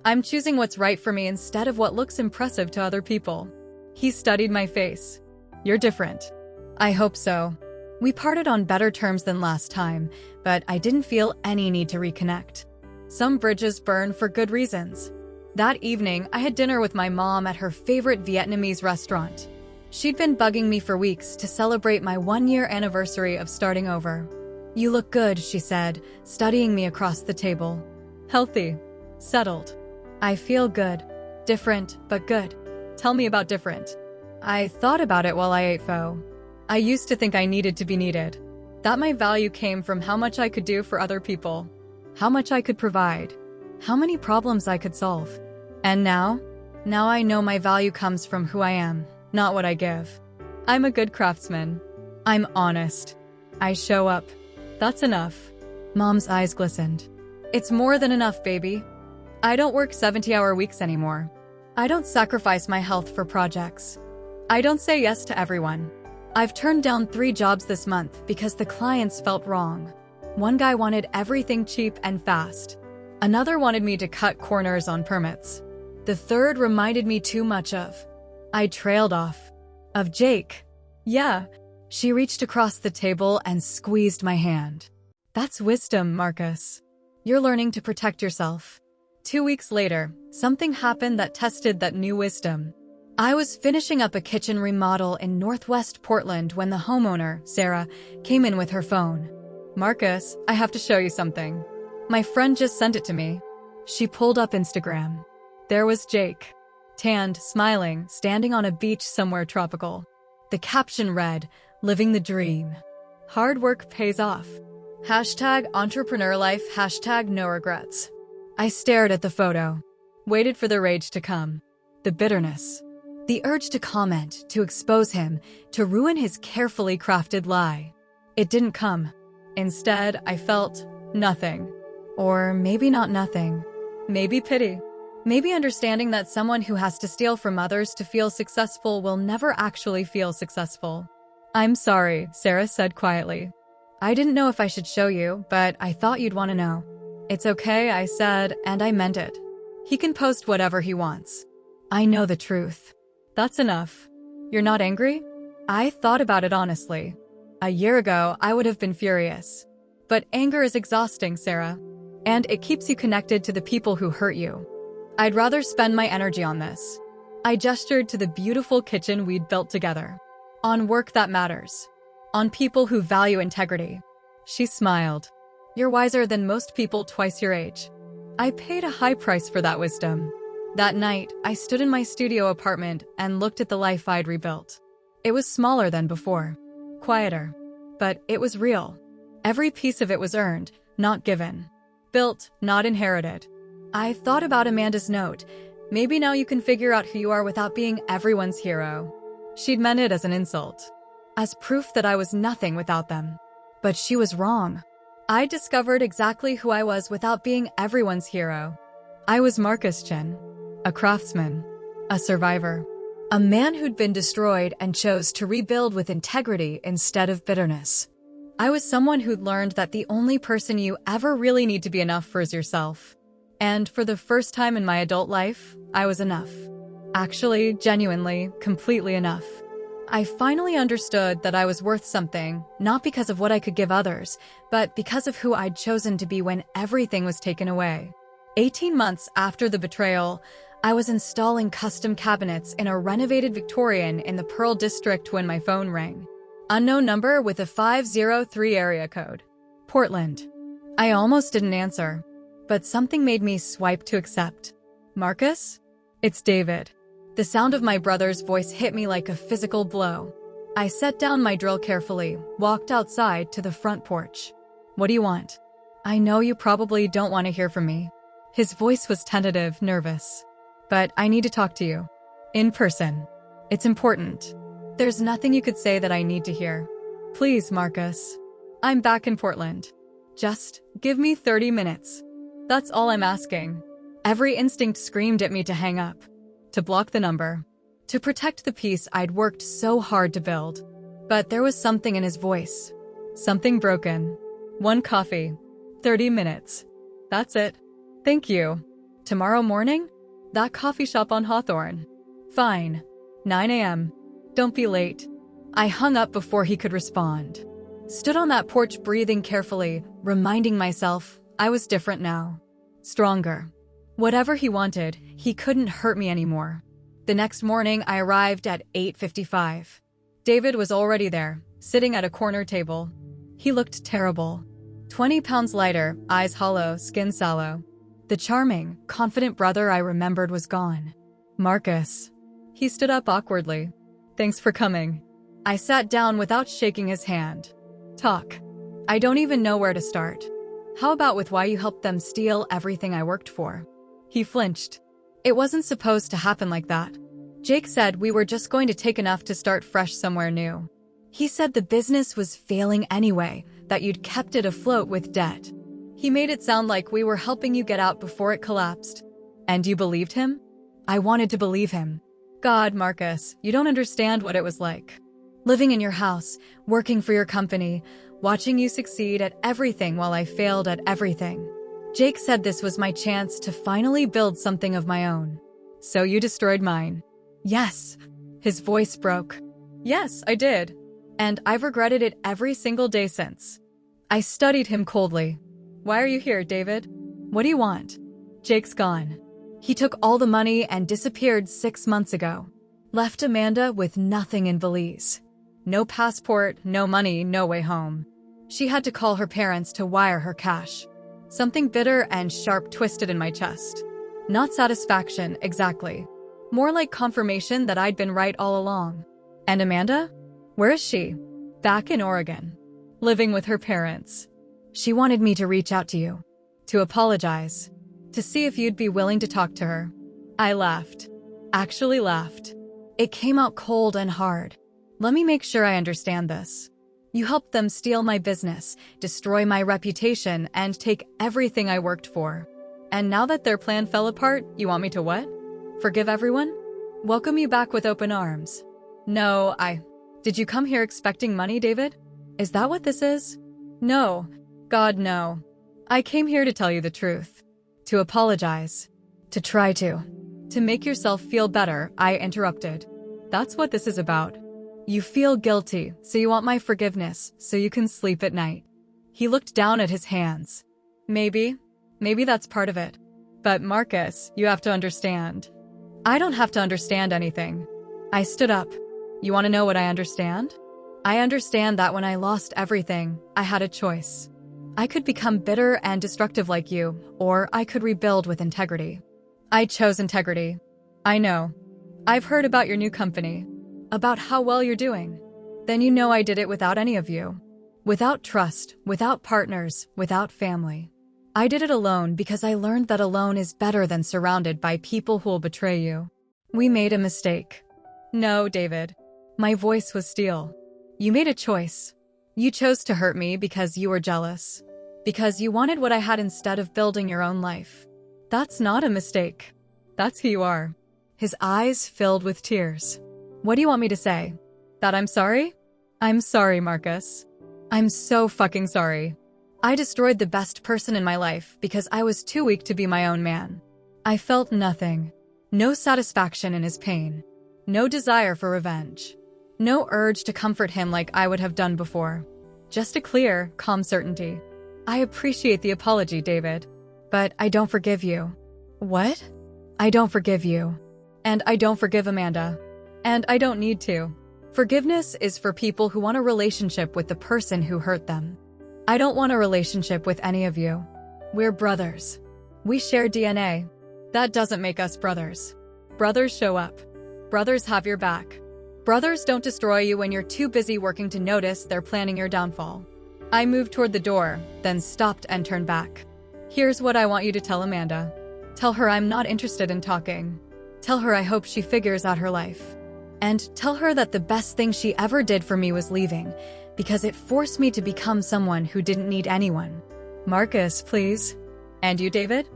I'm choosing what's right for me instead of what looks impressive to other people. He studied my face. You're different. I hope so. We parted on better terms than last time, but I didn't feel any need to reconnect. Some bridges burn for good reasons. That evening, I had dinner with my mom at her favorite Vietnamese restaurant. She'd been bugging me for weeks to celebrate my 1-year anniversary of starting over. You look good, she said, studying me across the table. Healthy. Settled. I feel good. Different, but good. Tell me about different. I thought about it while I ate pho. I used to think I needed to be needed. That my value came from how much I could do for other people. How much I could provide. How many problems I could solve. And now? Now I know my value comes from who I am, not what I give. I'm a good craftsman. I'm honest. I show up. That's enough. Mom's eyes glistened. It's more than enough, baby. I don't work 70-hour weeks anymore. I don't sacrifice my health for projects. I don't say yes to everyone. I've turned down 3 jobs this month because the clients felt wrong. One guy wanted everything cheap and fast. Another wanted me to cut corners on permits. The third reminded me too much of. I trailed off. Of Jake. Yeah. She reached across the table and squeezed my hand. That's wisdom, Marcus. You're learning to protect yourself. 2 weeks later, something happened that tested that new wisdom. I was finishing up a kitchen remodel in Northwest Portland when the homeowner, Sarah, came in with her phone. Marcus, I have to show you something. My friend just sent it to me. She pulled up Instagram. There was Jake. Tanned, smiling, standing on a beach somewhere tropical. The caption read, "Living the dream. Hard work pays off. Hashtag entrepreneur life, hashtag no regrets." I stared at the photo. Waited for the rage to come. The bitterness. The urge to comment, to expose him, to ruin his carefully crafted lie. It didn't come. Instead, I felt nothing. Or maybe not nothing. Maybe pity. Maybe understanding that someone who has to steal from others to feel successful will never actually feel successful. I'm sorry, Sarah said quietly. I didn't know if I should show you, but I thought you'd want to know. It's okay, I said, and I meant it. He can post whatever he wants. I know the truth. That's enough. You're not angry? I thought about it honestly. A year ago, I would have been furious. But anger is exhausting, Sarah. And it keeps you connected to the people who hurt you. I'd rather spend my energy on this. I gestured to the beautiful kitchen we'd built together. On work that matters. On people who value integrity. She smiled. You're wiser than most people twice your age. I paid a high price for that wisdom. That night, I stood in my studio apartment and looked at the life I'd rebuilt. It was smaller than before. Quieter. But it was real. Every piece of it was earned, not given. Built, not inherited. I thought about Amanda's note. Maybe now you can figure out who you are without being everyone's hero. She'd meant it as an insult. As proof that I was nothing without them. But she was wrong. I discovered exactly who I was without being everyone's hero. I was Marcus Chen. A craftsman. A survivor. A man who'd been destroyed and chose to rebuild with integrity instead of bitterness. I was someone who'd learned that the only person you ever really need to be enough for is yourself. And for the first time in my adult life, I was enough. Actually, genuinely, completely enough. I finally understood that I was worth something, not because of what I could give others, but because of who I'd chosen to be when everything was taken away. 18 months after the betrayal, I was installing custom cabinets in a renovated Victorian in the Pearl District when my phone rang. Unknown number with a 503 area code. Portland. I almost didn't answer, but something made me swipe to accept. Marcus? It's David. The sound of my brother's voice hit me like a physical blow. I set down my drill carefully, walked outside to the front porch. What do you want? I know you probably don't want to hear from me. His voice was tentative, nervous. But I need to talk to you. In person. It's important. There's nothing you could say that I need to hear. Please, Marcus. I'm back in Portland. Just give me 30 minutes. That's all I'm asking. Every instinct screamed at me to hang up. To block the number. To protect the peace I'd worked so hard to build. But there was something in his voice. Something broken. 1 coffee. 30 minutes. That's it. Thank you. Tomorrow morning? That coffee shop on Hawthorne. Fine. 9 a.m. Don't be late. I hung up before he could respond. Stood on that porch breathing carefully, reminding myself I was different now. Stronger. Whatever he wanted, he couldn't hurt me anymore. The next morning, I arrived at 8:55. David was already there, sitting at a corner table. He looked terrible. 20 pounds lighter, eyes hollow, skin sallow. The charming, confident brother I remembered was gone. Marcus. He stood up awkwardly. Thanks for coming. I sat down without shaking his hand. Talk. I don't even know where to start. How about with why you helped them steal everything I worked for? He flinched. It wasn't supposed to happen like that. Jake said we were just going to take enough to start fresh somewhere new. He said the business was failing anyway, that you'd kept it afloat with debt. He made it sound like we were helping you get out before it collapsed. And you believed him? I wanted to believe him. God, Marcus, you don't understand what it was like. Living in your house, working for your company, watching you succeed at everything while I failed at everything. Jake said this was my chance to finally build something of my own. So you destroyed mine. Yes. His voice broke. Yes, I did. And I've regretted it every single day since. I studied him coldly. Why are you here, David? What do you want? Jake's gone. He took all the money and disappeared 6 months ago. Left Amanda with nothing in Belize. No passport, no money, no way home. She had to call her parents to wire her cash. Something bitter and sharp twisted in my chest. Not satisfaction, exactly. More like confirmation that I'd been right all along. And Amanda? Where is she? Back in Oregon. Living with her parents. She wanted me to reach out to you. To apologize. To see if you'd be willing to talk to her. I laughed. Actually laughed. It came out cold and hard. Let me make sure I understand this. You helped them steal my business, destroy my reputation, and take everything I worked for. And now that their plan fell apart, you want me to what? Forgive everyone? Welcome you back with open arms. No, Did you come here expecting money, David? Is that what this is? No. God, no. I came here to tell you the truth. To apologize. To try to. To make yourself feel better, I interrupted. That's what this is about. You feel guilty, so you want my forgiveness, so you can sleep at night. He looked down at his hands. Maybe that's part of it. But Marcus, you have to understand. I don't have to understand anything. I stood up. You want to know what I understand? I understand that when I lost everything, I had a choice. I could become bitter and destructive like you, or I could rebuild with integrity. I chose integrity. I know. I've heard about your new company. About how well you're doing. Then you know I did it without any of you. Without trust, without partners, without family. I did it alone because I learned that alone is better than surrounded by people who will betray you. We made a mistake. No, David. My voice was steel. You made a choice. You chose to hurt me because you were jealous. Because you wanted what I had instead of building your own life. That's not a mistake. That's who you are. His eyes filled with tears. What do you want me to say? That I'm sorry? I'm sorry, Marcus. I'm so fucking sorry. I destroyed the best person in my life because I was too weak to be my own man. I felt nothing. No satisfaction in his pain. No desire for revenge. No urge to comfort him like I would have done before. Just a clear, calm certainty. I appreciate the apology, David. But I don't forgive you. What? I don't forgive you. And I don't forgive Amanda. And I don't need to. Forgiveness is for people who want a relationship with the person who hurt them. I don't want a relationship with any of you. We're brothers. We share DNA. That doesn't make us brothers. Brothers show up. Brothers have your back. Brothers don't destroy you when you're too busy working to notice they're planning your downfall. I moved toward the door, then stopped and turned back. Here's what I want you to tell Amanda. Tell her I'm not interested in talking. Tell her I hope she figures out her life. And tell her that the best thing she ever did for me was leaving, because it forced me to become someone who didn't need anyone. Marcus, please. And you, David?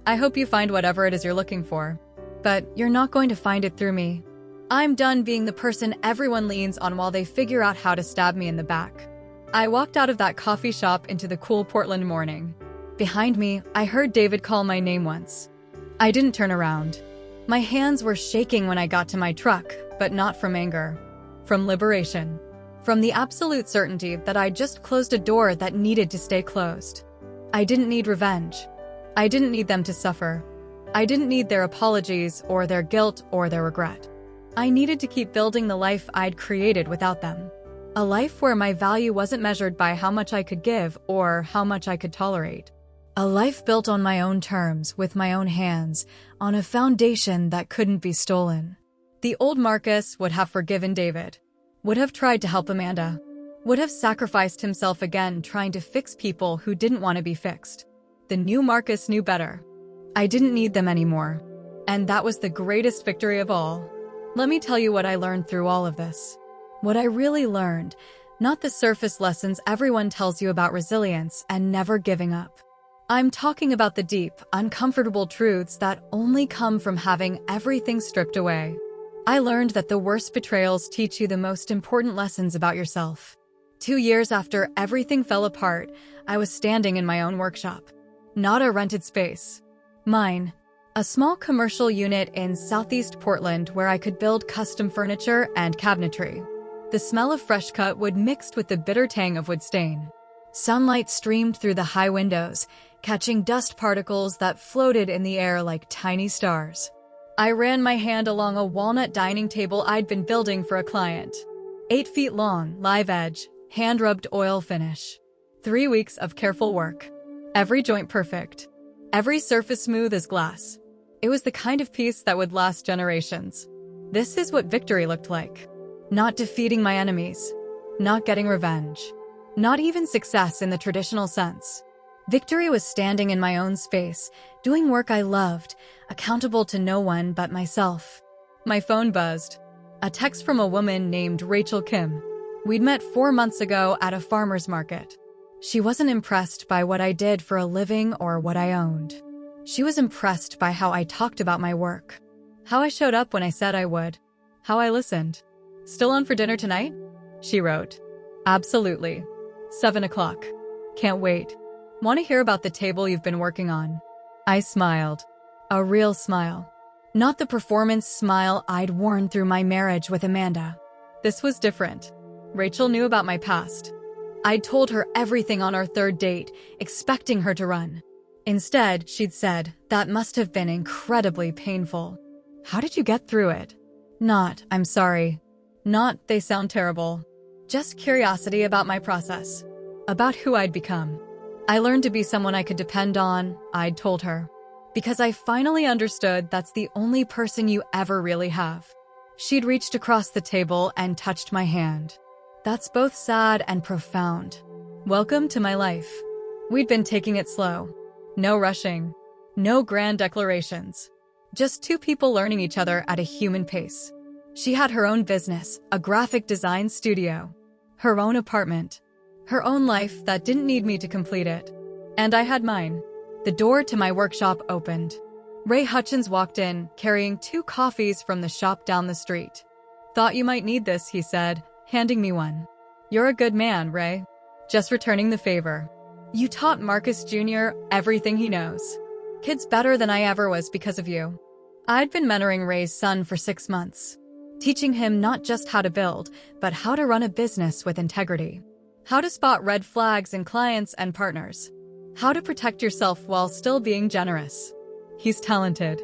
I hope you find whatever it is you're looking for. But you're not going to find it through me. I'm done being the person everyone leans on while they figure out how to stab me in the back. I walked out of that coffee shop into the cool Portland morning. Behind me, I heard David call my name once. I didn't turn around. My hands were shaking when I got to my truck, but not from anger. From liberation. From the absolute certainty that I'd just closed a door that needed to stay closed. I didn't need revenge. I didn't need them to suffer. I didn't need their apologies or their guilt or their regret. I needed to keep building the life I'd created without them. A life where my value wasn't measured by how much I could give or how much I could tolerate. A life built on my own terms, with my own hands, on a foundation that couldn't be stolen. The old Marcus would have forgiven David, would have tried to help Amanda, would have sacrificed himself again trying to fix people who didn't want to be fixed. The new Marcus knew better. I didn't need them anymore. And that was the greatest victory of all. Let me tell you what I learned through all of this. What I really learned, not the surface lessons everyone tells you about resilience and never giving up. I'm talking about the deep, uncomfortable truths that only come from having everything stripped away. I learned that the worst betrayals teach you the most important lessons about yourself. 2 years after everything fell apart, I was standing in my own workshop. Not a rented space. Mine. A small commercial unit in southeast Portland where I could build custom furniture and cabinetry. The smell of fresh cut wood mixed with the bitter tang of wood stain. Sunlight streamed through the high windows, catching dust particles that floated in the air like tiny stars. I ran my hand along a walnut dining table I'd been building for a client. 8 feet long, live edge, hand-rubbed oil finish. 3 weeks of careful work. Every joint perfect. Every surface smooth as glass. It was the kind of piece that would last generations. This is what victory looked like. Not defeating my enemies. Not getting revenge. Not even success in the traditional sense. Victory was standing in my own space, doing work I loved, accountable to no one but myself. My phone buzzed. A text from a woman named Rachel Kim. We'd met 4 months ago at a farmer's market. She wasn't impressed by what I did for a living or what I owned. She was impressed by how I talked about my work. How I showed up when I said I would. How I listened. Still on for dinner tonight? She wrote. Absolutely. 7 o'clock. Can't wait. Want to hear about the table you've been working on? I smiled. A real smile. Not the performance smile I'd worn through my marriage with Amanda. This was different. Rachel knew about my past. I'd told her everything on our 3rd date, expecting her to run. Instead, she'd said, that must have been incredibly painful. How did you get through it? Not, I'm sorry. Not, they sound terrible. Just curiosity about my process. About who I'd become. I learned to be someone I could depend on, I'd told her. Because I finally understood that's the only person you ever really have. She'd reached across the table and touched my hand. That's both sad and profound. Welcome to my life. We'd been taking it slow. No rushing. No grand declarations. Just 2 people learning each other at a human pace. She had her own business, a graphic design studio. Her own apartment. Her own life that didn't need me to complete it. And I had mine. The door to my workshop opened. Ray Hutchins walked in, carrying 2 coffees from the shop down the street. Thought you might need this, he said, handing me one. You're a good man, Ray. Just returning the favor. You taught Marcus Jr. everything he knows. Kid's better than I ever was because of you. I'd been mentoring Ray's son for 6 months. Teaching him not just how to build, but how to run a business with integrity. How to spot red flags in clients and partners. How to protect yourself while still being generous. He's talented.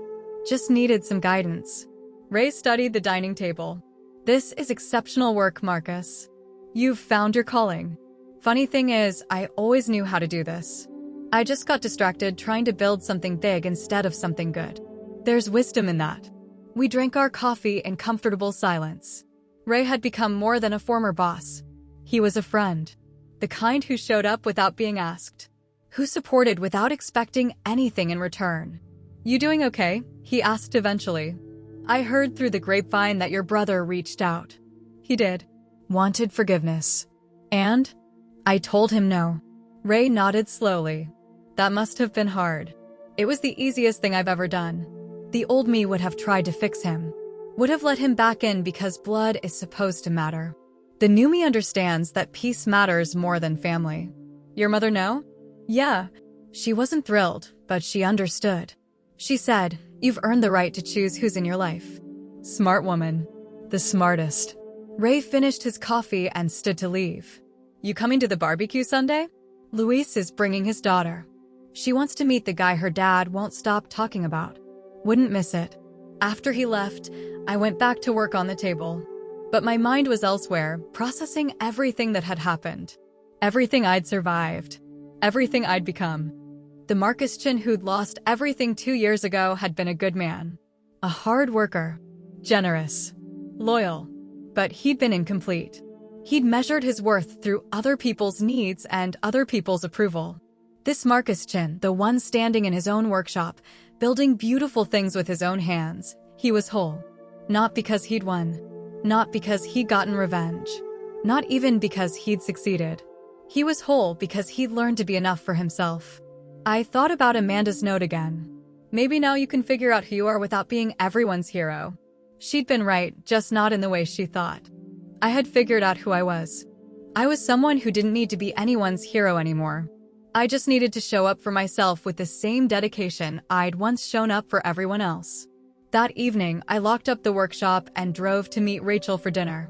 Just needed some guidance. Ray studied the dining table. This is exceptional work, Marcus. You've found your calling. Funny thing is, I always knew how to do this. I just got distracted trying to build something big instead of something good. There's wisdom in that. We drank our coffee in comfortable silence. Ray had become more than a former boss. He was a friend. The kind who showed up without being asked. Who supported without expecting anything in return. You doing okay? He asked eventually. I heard through the grapevine that your brother reached out. He did. Wanted forgiveness. And? I told him no. Ray nodded slowly. That must have been hard. It was the easiest thing I've ever done. The old me would have tried to fix him. Would have let him back in because blood is supposed to matter. The new me understands that peace matters more than family. Your mother know? Yeah. She wasn't thrilled, but she understood. She said, "You've earned the right to choose who's in your life." Smart woman. The smartest. Ray finished his coffee and stood to leave. You coming to the barbecue Sunday? Luis is bringing his daughter. She wants to meet the guy her dad won't stop talking about. Wouldn't miss it. After he left, I went back to work on the table. But my mind was elsewhere, processing everything that had happened. Everything I'd survived. Everything I'd become. The Marcus Chin who'd lost everything 2 years ago had been a good man. A hard worker. Generous. Loyal. But he'd been incomplete. He'd measured his worth through other people's needs and other people's approval. This Marcus Chin, the one standing in his own workshop, building beautiful things with his own hands, he was whole. Not because he'd won. Not because he'd gotten revenge. Not even because he'd succeeded. He was whole because he'd learned to be enough for himself. I thought about Amanda's note again. Maybe now you can figure out who you are without being everyone's hero. She'd been right, just not in the way she thought. I had figured out who I was. I was someone who didn't need to be anyone's hero anymore. I just needed to show up for myself with the same dedication I'd once shown up for everyone else. That evening, I locked up the workshop and drove to meet Rachel for dinner.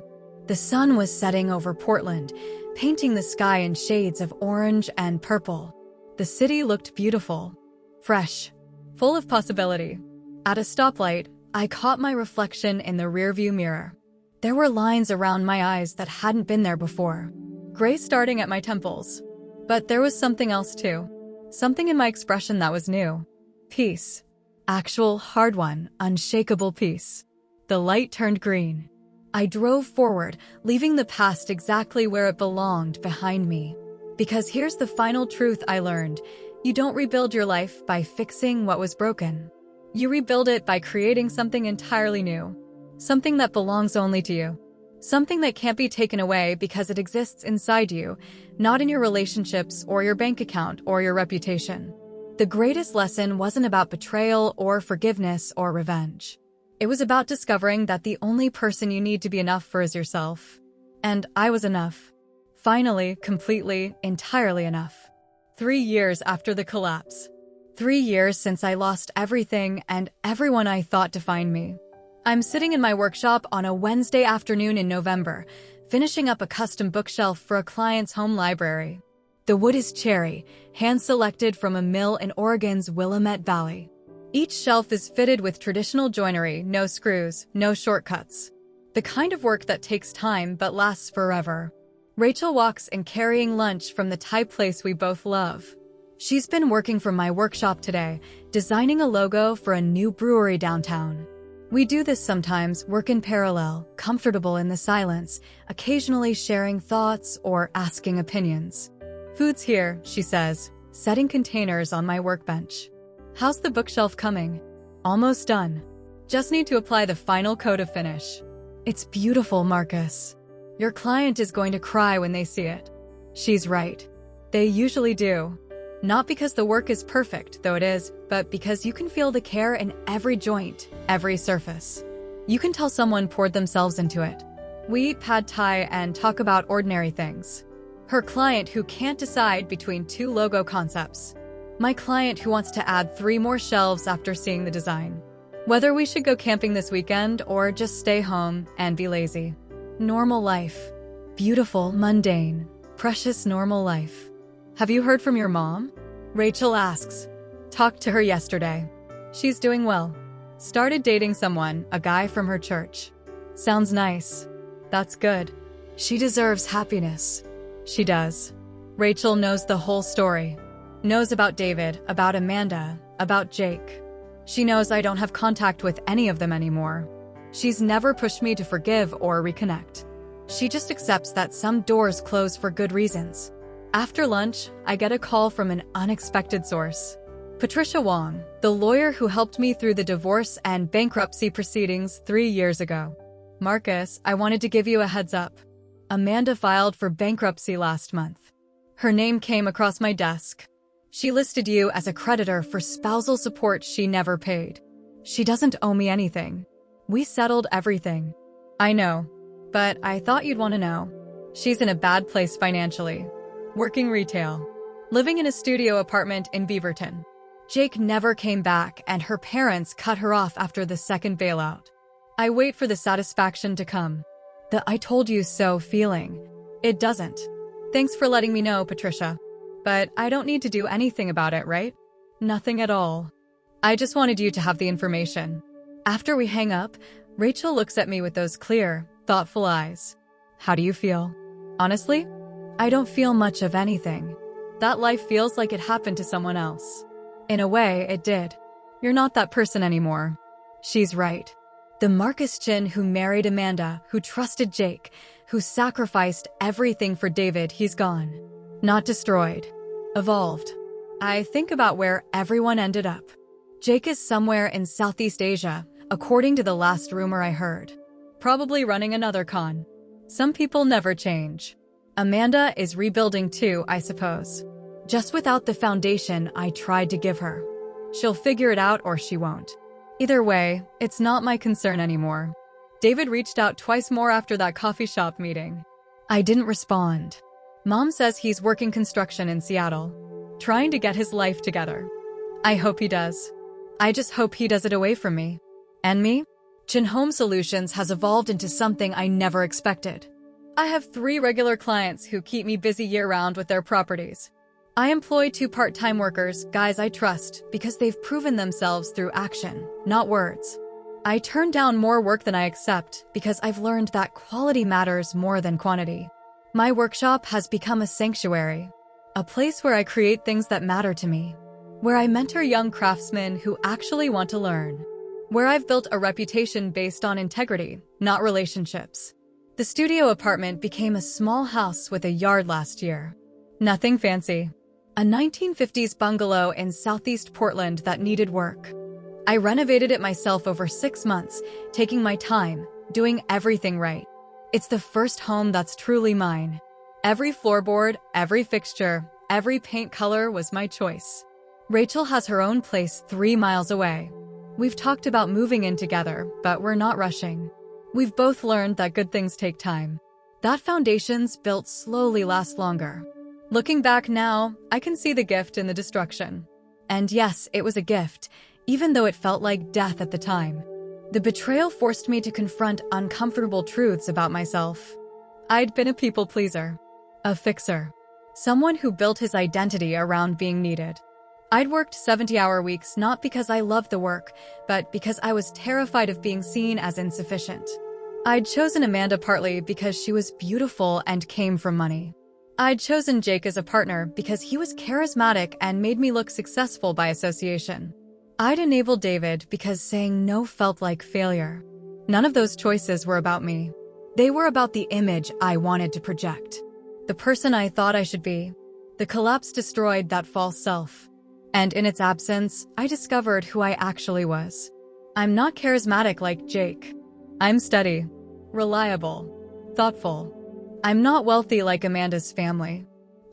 The sun was setting over Portland, painting the sky in shades of orange and purple. The city looked beautiful, fresh, full of possibility. At a stoplight, I caught my reflection in the rearview mirror. There were lines around my eyes that hadn't been there before, gray starting at my temples. But there was something else too. Something in my expression that was new. Peace. Actual, hard-won, unshakable peace. The light turned green. I drove forward, leaving the past exactly where it belonged behind me. Because here's the final truth I learned. You don't rebuild your life by fixing what was broken. You rebuild it by creating something entirely new. Something that belongs only to you. Something that can't be taken away because it exists inside you, not in your relationships or your bank account or your reputation. The greatest lesson wasn't about betrayal or forgiveness or revenge. It was about discovering that the only person you need to be enough for is yourself. And I was enough. Finally, completely, entirely enough. 3 years after the collapse. 3 years since I lost everything and everyone I thought defined me. I'm sitting in my workshop on a Wednesday afternoon in November, finishing up a custom bookshelf for a client's home library. The wood is cherry, hand-selected from a mill in Oregon's Willamette Valley. Each shelf is fitted with traditional joinery, no screws, no shortcuts. The kind of work that takes time but lasts forever. Rachel walks in carrying lunch from the Thai place we both love. She's been working from my workshop today, designing a logo for a new brewery downtown. We do this sometimes, work in parallel, comfortable in the silence, occasionally sharing thoughts or asking opinions. Food's here, she says, setting containers on my workbench. How's the bookshelf coming? Almost done. Just need to apply the final coat of finish. It's beautiful, Marcus. Your client is going to cry when they see it. She's right. They usually do. Not because the work is perfect, though it is, but because you can feel the care in every joint, every surface. You can tell someone poured themselves into it. We eat pad thai and talk about ordinary things. Her client who can't decide between 2 logo concepts. My client who wants to add 3 more shelves after seeing the design. Whether we should go camping this weekend or just stay home and be lazy. Normal life. Beautiful, mundane, precious normal life. Have you heard from your mom? Rachel asks. Talked to her yesterday. She's doing well. Started dating someone, a guy from her church. Sounds nice. That's good. She deserves happiness. She does. Rachel knows the whole story. Knows about David, about Amanda, about Jake. She knows I don't have contact with any of them anymore. She's never pushed me to forgive or reconnect. She just accepts that some doors close for good reasons. After lunch, I get a call from an unexpected source. Patricia Wong, the lawyer who helped me through the divorce and bankruptcy proceedings 3 years ago. Marcus, I wanted to give you a heads up. Amanda filed for bankruptcy last month. Her name came across my desk. She listed you as a creditor for spousal support she never paid. She doesn't owe me anything. We settled everything. I know, but I thought you'd want to know. She's in a bad place financially. Working retail. Living in a studio apartment in Beaverton. Jake never came back, and her parents cut her off after the second bailout. I wait for the satisfaction to come. The "I told you so" feeling. It doesn't. Thanks for letting me know, Patricia. But I don't need to do anything about it, right? Nothing at all. I just wanted you to have the information. After we hang up, Rachel looks at me with those clear, thoughtful eyes. How do you feel? Honestly, I don't feel much of anything. That life feels like it happened to someone else. In a way, it did. You're not that person anymore. She's right. The Marcus Chin who married Amanda, who trusted Jake, who sacrificed everything for David, he's gone. Not destroyed. Evolved. I think about where everyone ended up. Jake is somewhere in Southeast Asia, according to the last rumor I heard. Probably running another con. Some people never change. Amanda is rebuilding too, I suppose. Just without the foundation I tried to give her. She'll figure it out or she won't. Either way, it's not my concern anymore. David reached out twice more after that coffee shop meeting. I didn't respond. Mom says he's working construction in Seattle, trying to get his life together. I hope he does. I just hope he does it away from me. And me? Chin Home Solutions has evolved into something I never expected. I have 3 regular clients who keep me busy year-round with their properties. I employ 2 part-time workers, guys I trust, because they've proven themselves through action, not words. I turn down more work than I accept because I've learned that quality matters more than quantity. My workshop has become a sanctuary, a place where I create things that matter to me, where I mentor young craftsmen who actually want to learn, where I've built a reputation based on integrity, not relationships. The studio apartment became a small house with a yard last year. Nothing fancy. A 1950s bungalow in southeast Portland that needed work. I renovated it myself over 6 months, taking my time, doing everything right. It's the first home that's truly mine. Every floorboard, every fixture, every paint color was my choice. Rachel has her own place 3 miles away. We've talked about moving in together, but we're not rushing. We've both learned that good things take time. That foundation's built slowly lasts longer. Looking back now, I can see the gift in the destruction. And yes, it was a gift, even though it felt like death at the time. The betrayal forced me to confront uncomfortable truths about myself. I'd been a people pleaser, a fixer, someone who built his identity around being needed. I'd worked 70-hour weeks not because I loved the work, but because I was terrified of being seen as insufficient. I'd chosen Amanda partly because she was beautiful and came from money. I'd chosen Jake as a partner because he was charismatic and made me look successful by association. I'd enabled David because saying no felt like failure. None of those choices were about me. They were about the image I wanted to project. The person I thought I should be. The collapse destroyed that false self. And in its absence, I discovered who I actually was. I'm not charismatic like Jake. I'm steady, reliable, thoughtful. I'm not wealthy like Amanda's family.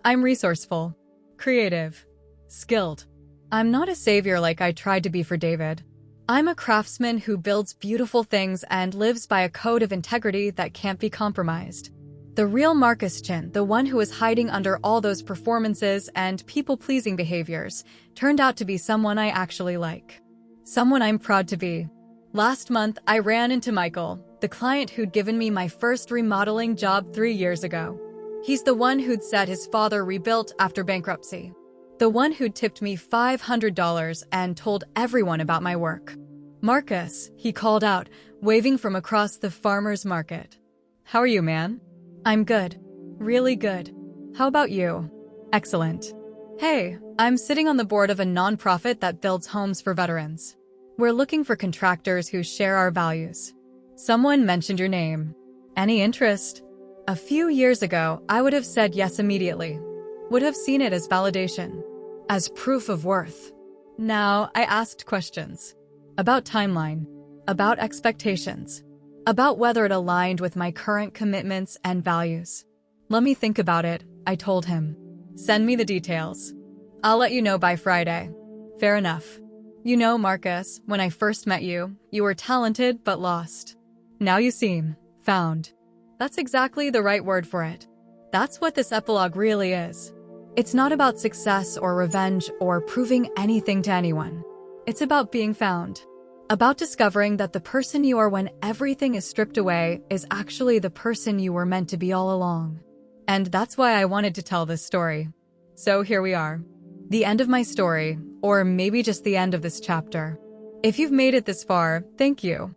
I'm resourceful, creative, skilled. I'm not a savior like I tried to be for David. I'm a craftsman who builds beautiful things and lives by a code of integrity that can't be compromised. The real Marcus Chin, the one who was hiding under all those performances and people-pleasing behaviors, turned out to be someone I actually like. Someone I'm proud to be. Last month, I ran into Michael, the client who'd given me my first remodeling job 3 years ago. He's the one who'd said his father rebuilt after bankruptcy. The one who'd tipped me $500 and told everyone about my work. Marcus, he called out, waving from across the farmer's market. How are you, man? I'm good. Really good. How about you? Excellent. Hey, I'm sitting on the board of a nonprofit that builds homes for veterans. We're looking for contractors who share our values. Someone mentioned your name. Any interest? A few years ago, I would have said yes immediately. Would have seen it as validation, as proof of worth. Now, I asked questions. About timeline, about expectations, about whether it aligned with my current commitments and values. Let me think about it, I told him. Send me the details. I'll let you know by Friday. Fair enough. You know, Marcus, when I first met you, you were talented but lost. Now you seem found. That's exactly the right word for it. That's what this epilogue really is. It's not about success or revenge or proving anything to anyone. It's about being found. About discovering that the person you are when everything is stripped away is actually the person you were meant to be all along. And that's why I wanted to tell this story. So here we are. The end of my story, or maybe just the end of this chapter. If you've made it this far, thank you.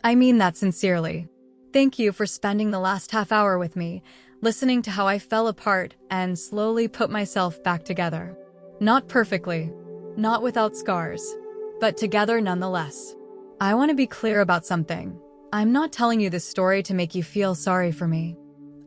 I mean that sincerely. Thank you for spending the last half hour with me, listening to how I fell apart and slowly put myself back together. Not perfectly, not without scars, but together nonetheless. I want to be clear about something. I'm not telling you this story to make you feel sorry for me.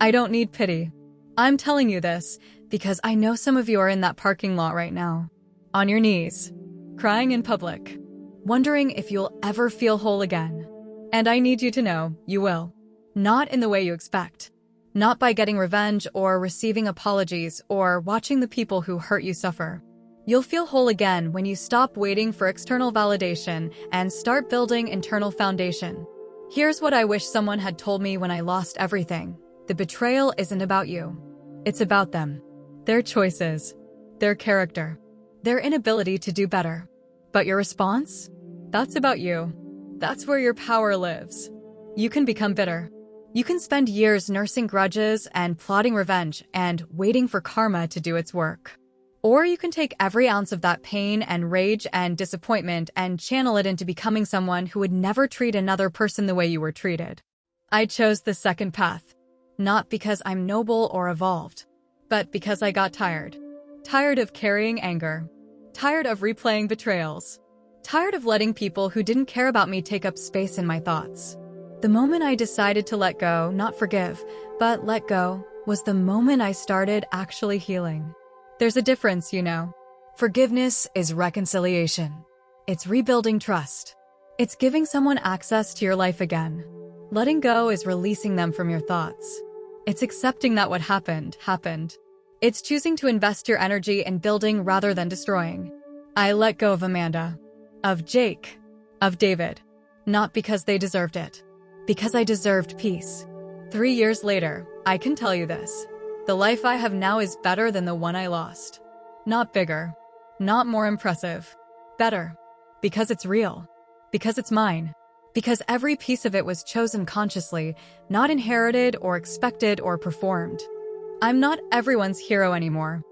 I don't need pity. I'm telling you this because I know some of you are in that parking lot right now, on your knees, crying in public, wondering if you'll ever feel whole again. And I need you to know you will. Not in the way you expect. Not by getting revenge or receiving apologies or watching the people who hurt you suffer. You'll feel whole again when you stop waiting for external validation and start building internal foundation. Here's what I wish someone had told me when I lost everything. The betrayal isn't about you. It's about them. Their choices. Their character. Their inability to do better. But your response? That's about you. That's where your power lives. You can become bitter. You can spend years nursing grudges and plotting revenge and waiting for karma to do its work. Or you can take every ounce of that pain and rage and disappointment and channel it into becoming someone who would never treat another person the way you were treated. I chose the second path. Not because I'm noble or evolved, but because I got tired. Tired of carrying anger. Tired of replaying betrayals. Tired of letting people who didn't care about me take up space in my thoughts. The moment I decided to let go, not forgive, but let go, was the moment I started actually healing. There's a difference, you know. Forgiveness is reconciliation. It's rebuilding trust. It's giving someone access to your life again. Letting go is releasing them from your thoughts. It's accepting that what happened, happened. It's choosing to invest your energy in building rather than destroying. I let go of Amanda, of Jake, of David, not because they deserved it, because I deserved peace. 3 years later, I can tell you this. The life I have now is better than the one I lost. Not bigger, not more impressive. Better. Because it's real. Because it's mine. Because every piece of it was chosen consciously, not inherited or expected or performed. I'm not everyone's hero anymore.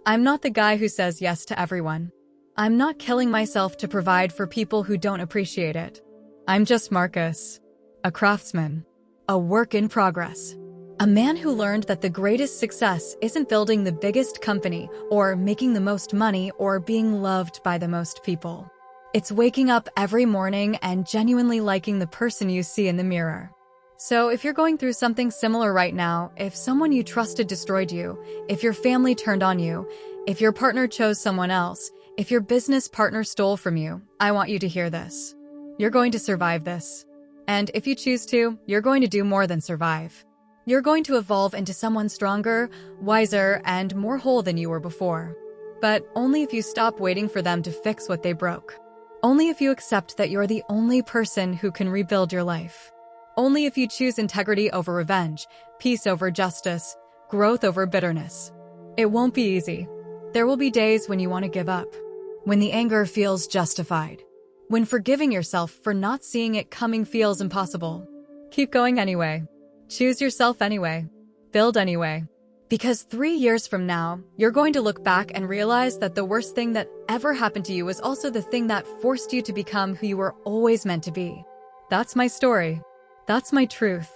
I'm not the guy who says yes to everyone. I'm not killing myself to provide for people who don't appreciate it. I'm just Marcus, a craftsman, a work in progress. A man who learned that the greatest success isn't building the biggest company or making the most money or being loved by the most people. It's waking up every morning and genuinely liking the person you see in the mirror. So if you're going through something similar right now, if someone you trusted destroyed you, if your family turned on you, if your partner chose someone else, if your business partner stole from you, I want you to hear this. You're going to survive this. And if you choose to, you're going to do more than survive. You're going to evolve into someone stronger, wiser, and more whole than you were before. But only if you stop waiting for them to fix what they broke. Only if you accept that you're the only person who can rebuild your life. Only if you choose integrity over revenge, peace over justice, growth over bitterness. It won't be easy. There will be days when you want to give up. When the anger feels justified. When forgiving yourself for not seeing it coming feels impossible. Keep going anyway. Choose yourself anyway. Build anyway. Because 3 years from now, you're going to look back and realize that the worst thing that ever happened to you was also the thing that forced you to become who you were always meant to be. That's my story. That's my truth.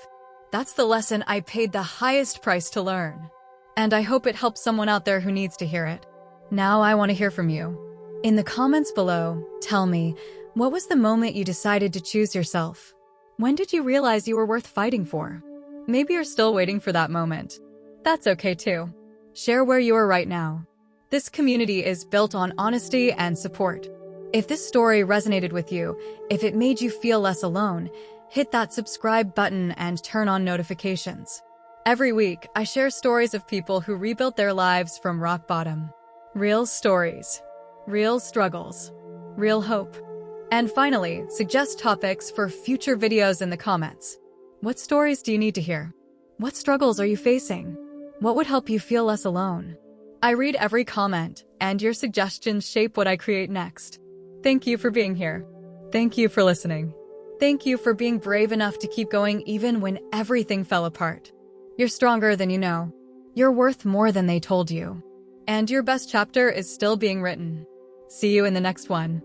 That's the lesson I paid the highest price to learn. And I hope it helps someone out there who needs to hear it. Now I want to hear from you. In the comments below, tell me, what was the moment you decided to choose yourself? When did you realize you were worth fighting for? Maybe you're still waiting for that moment. That's okay too. Share where you are right now. This community is built on honesty and support. If this story resonated with you, if it made you feel less alone, hit that subscribe button and turn on notifications. Every week, I share stories of people who rebuilt their lives from rock bottom. Real stories. Real struggles. Real hope. And finally, suggest topics for future videos in the comments. What stories do you need to hear? What struggles are you facing? What would help you feel less alone? I read every comment, and your suggestions shape what I create next. Thank you for being here. Thank you for listening. Thank you for being brave enough to keep going even when everything fell apart. You're stronger than you know. You're worth more than they told you. And your best chapter is still being written. See you in the next one.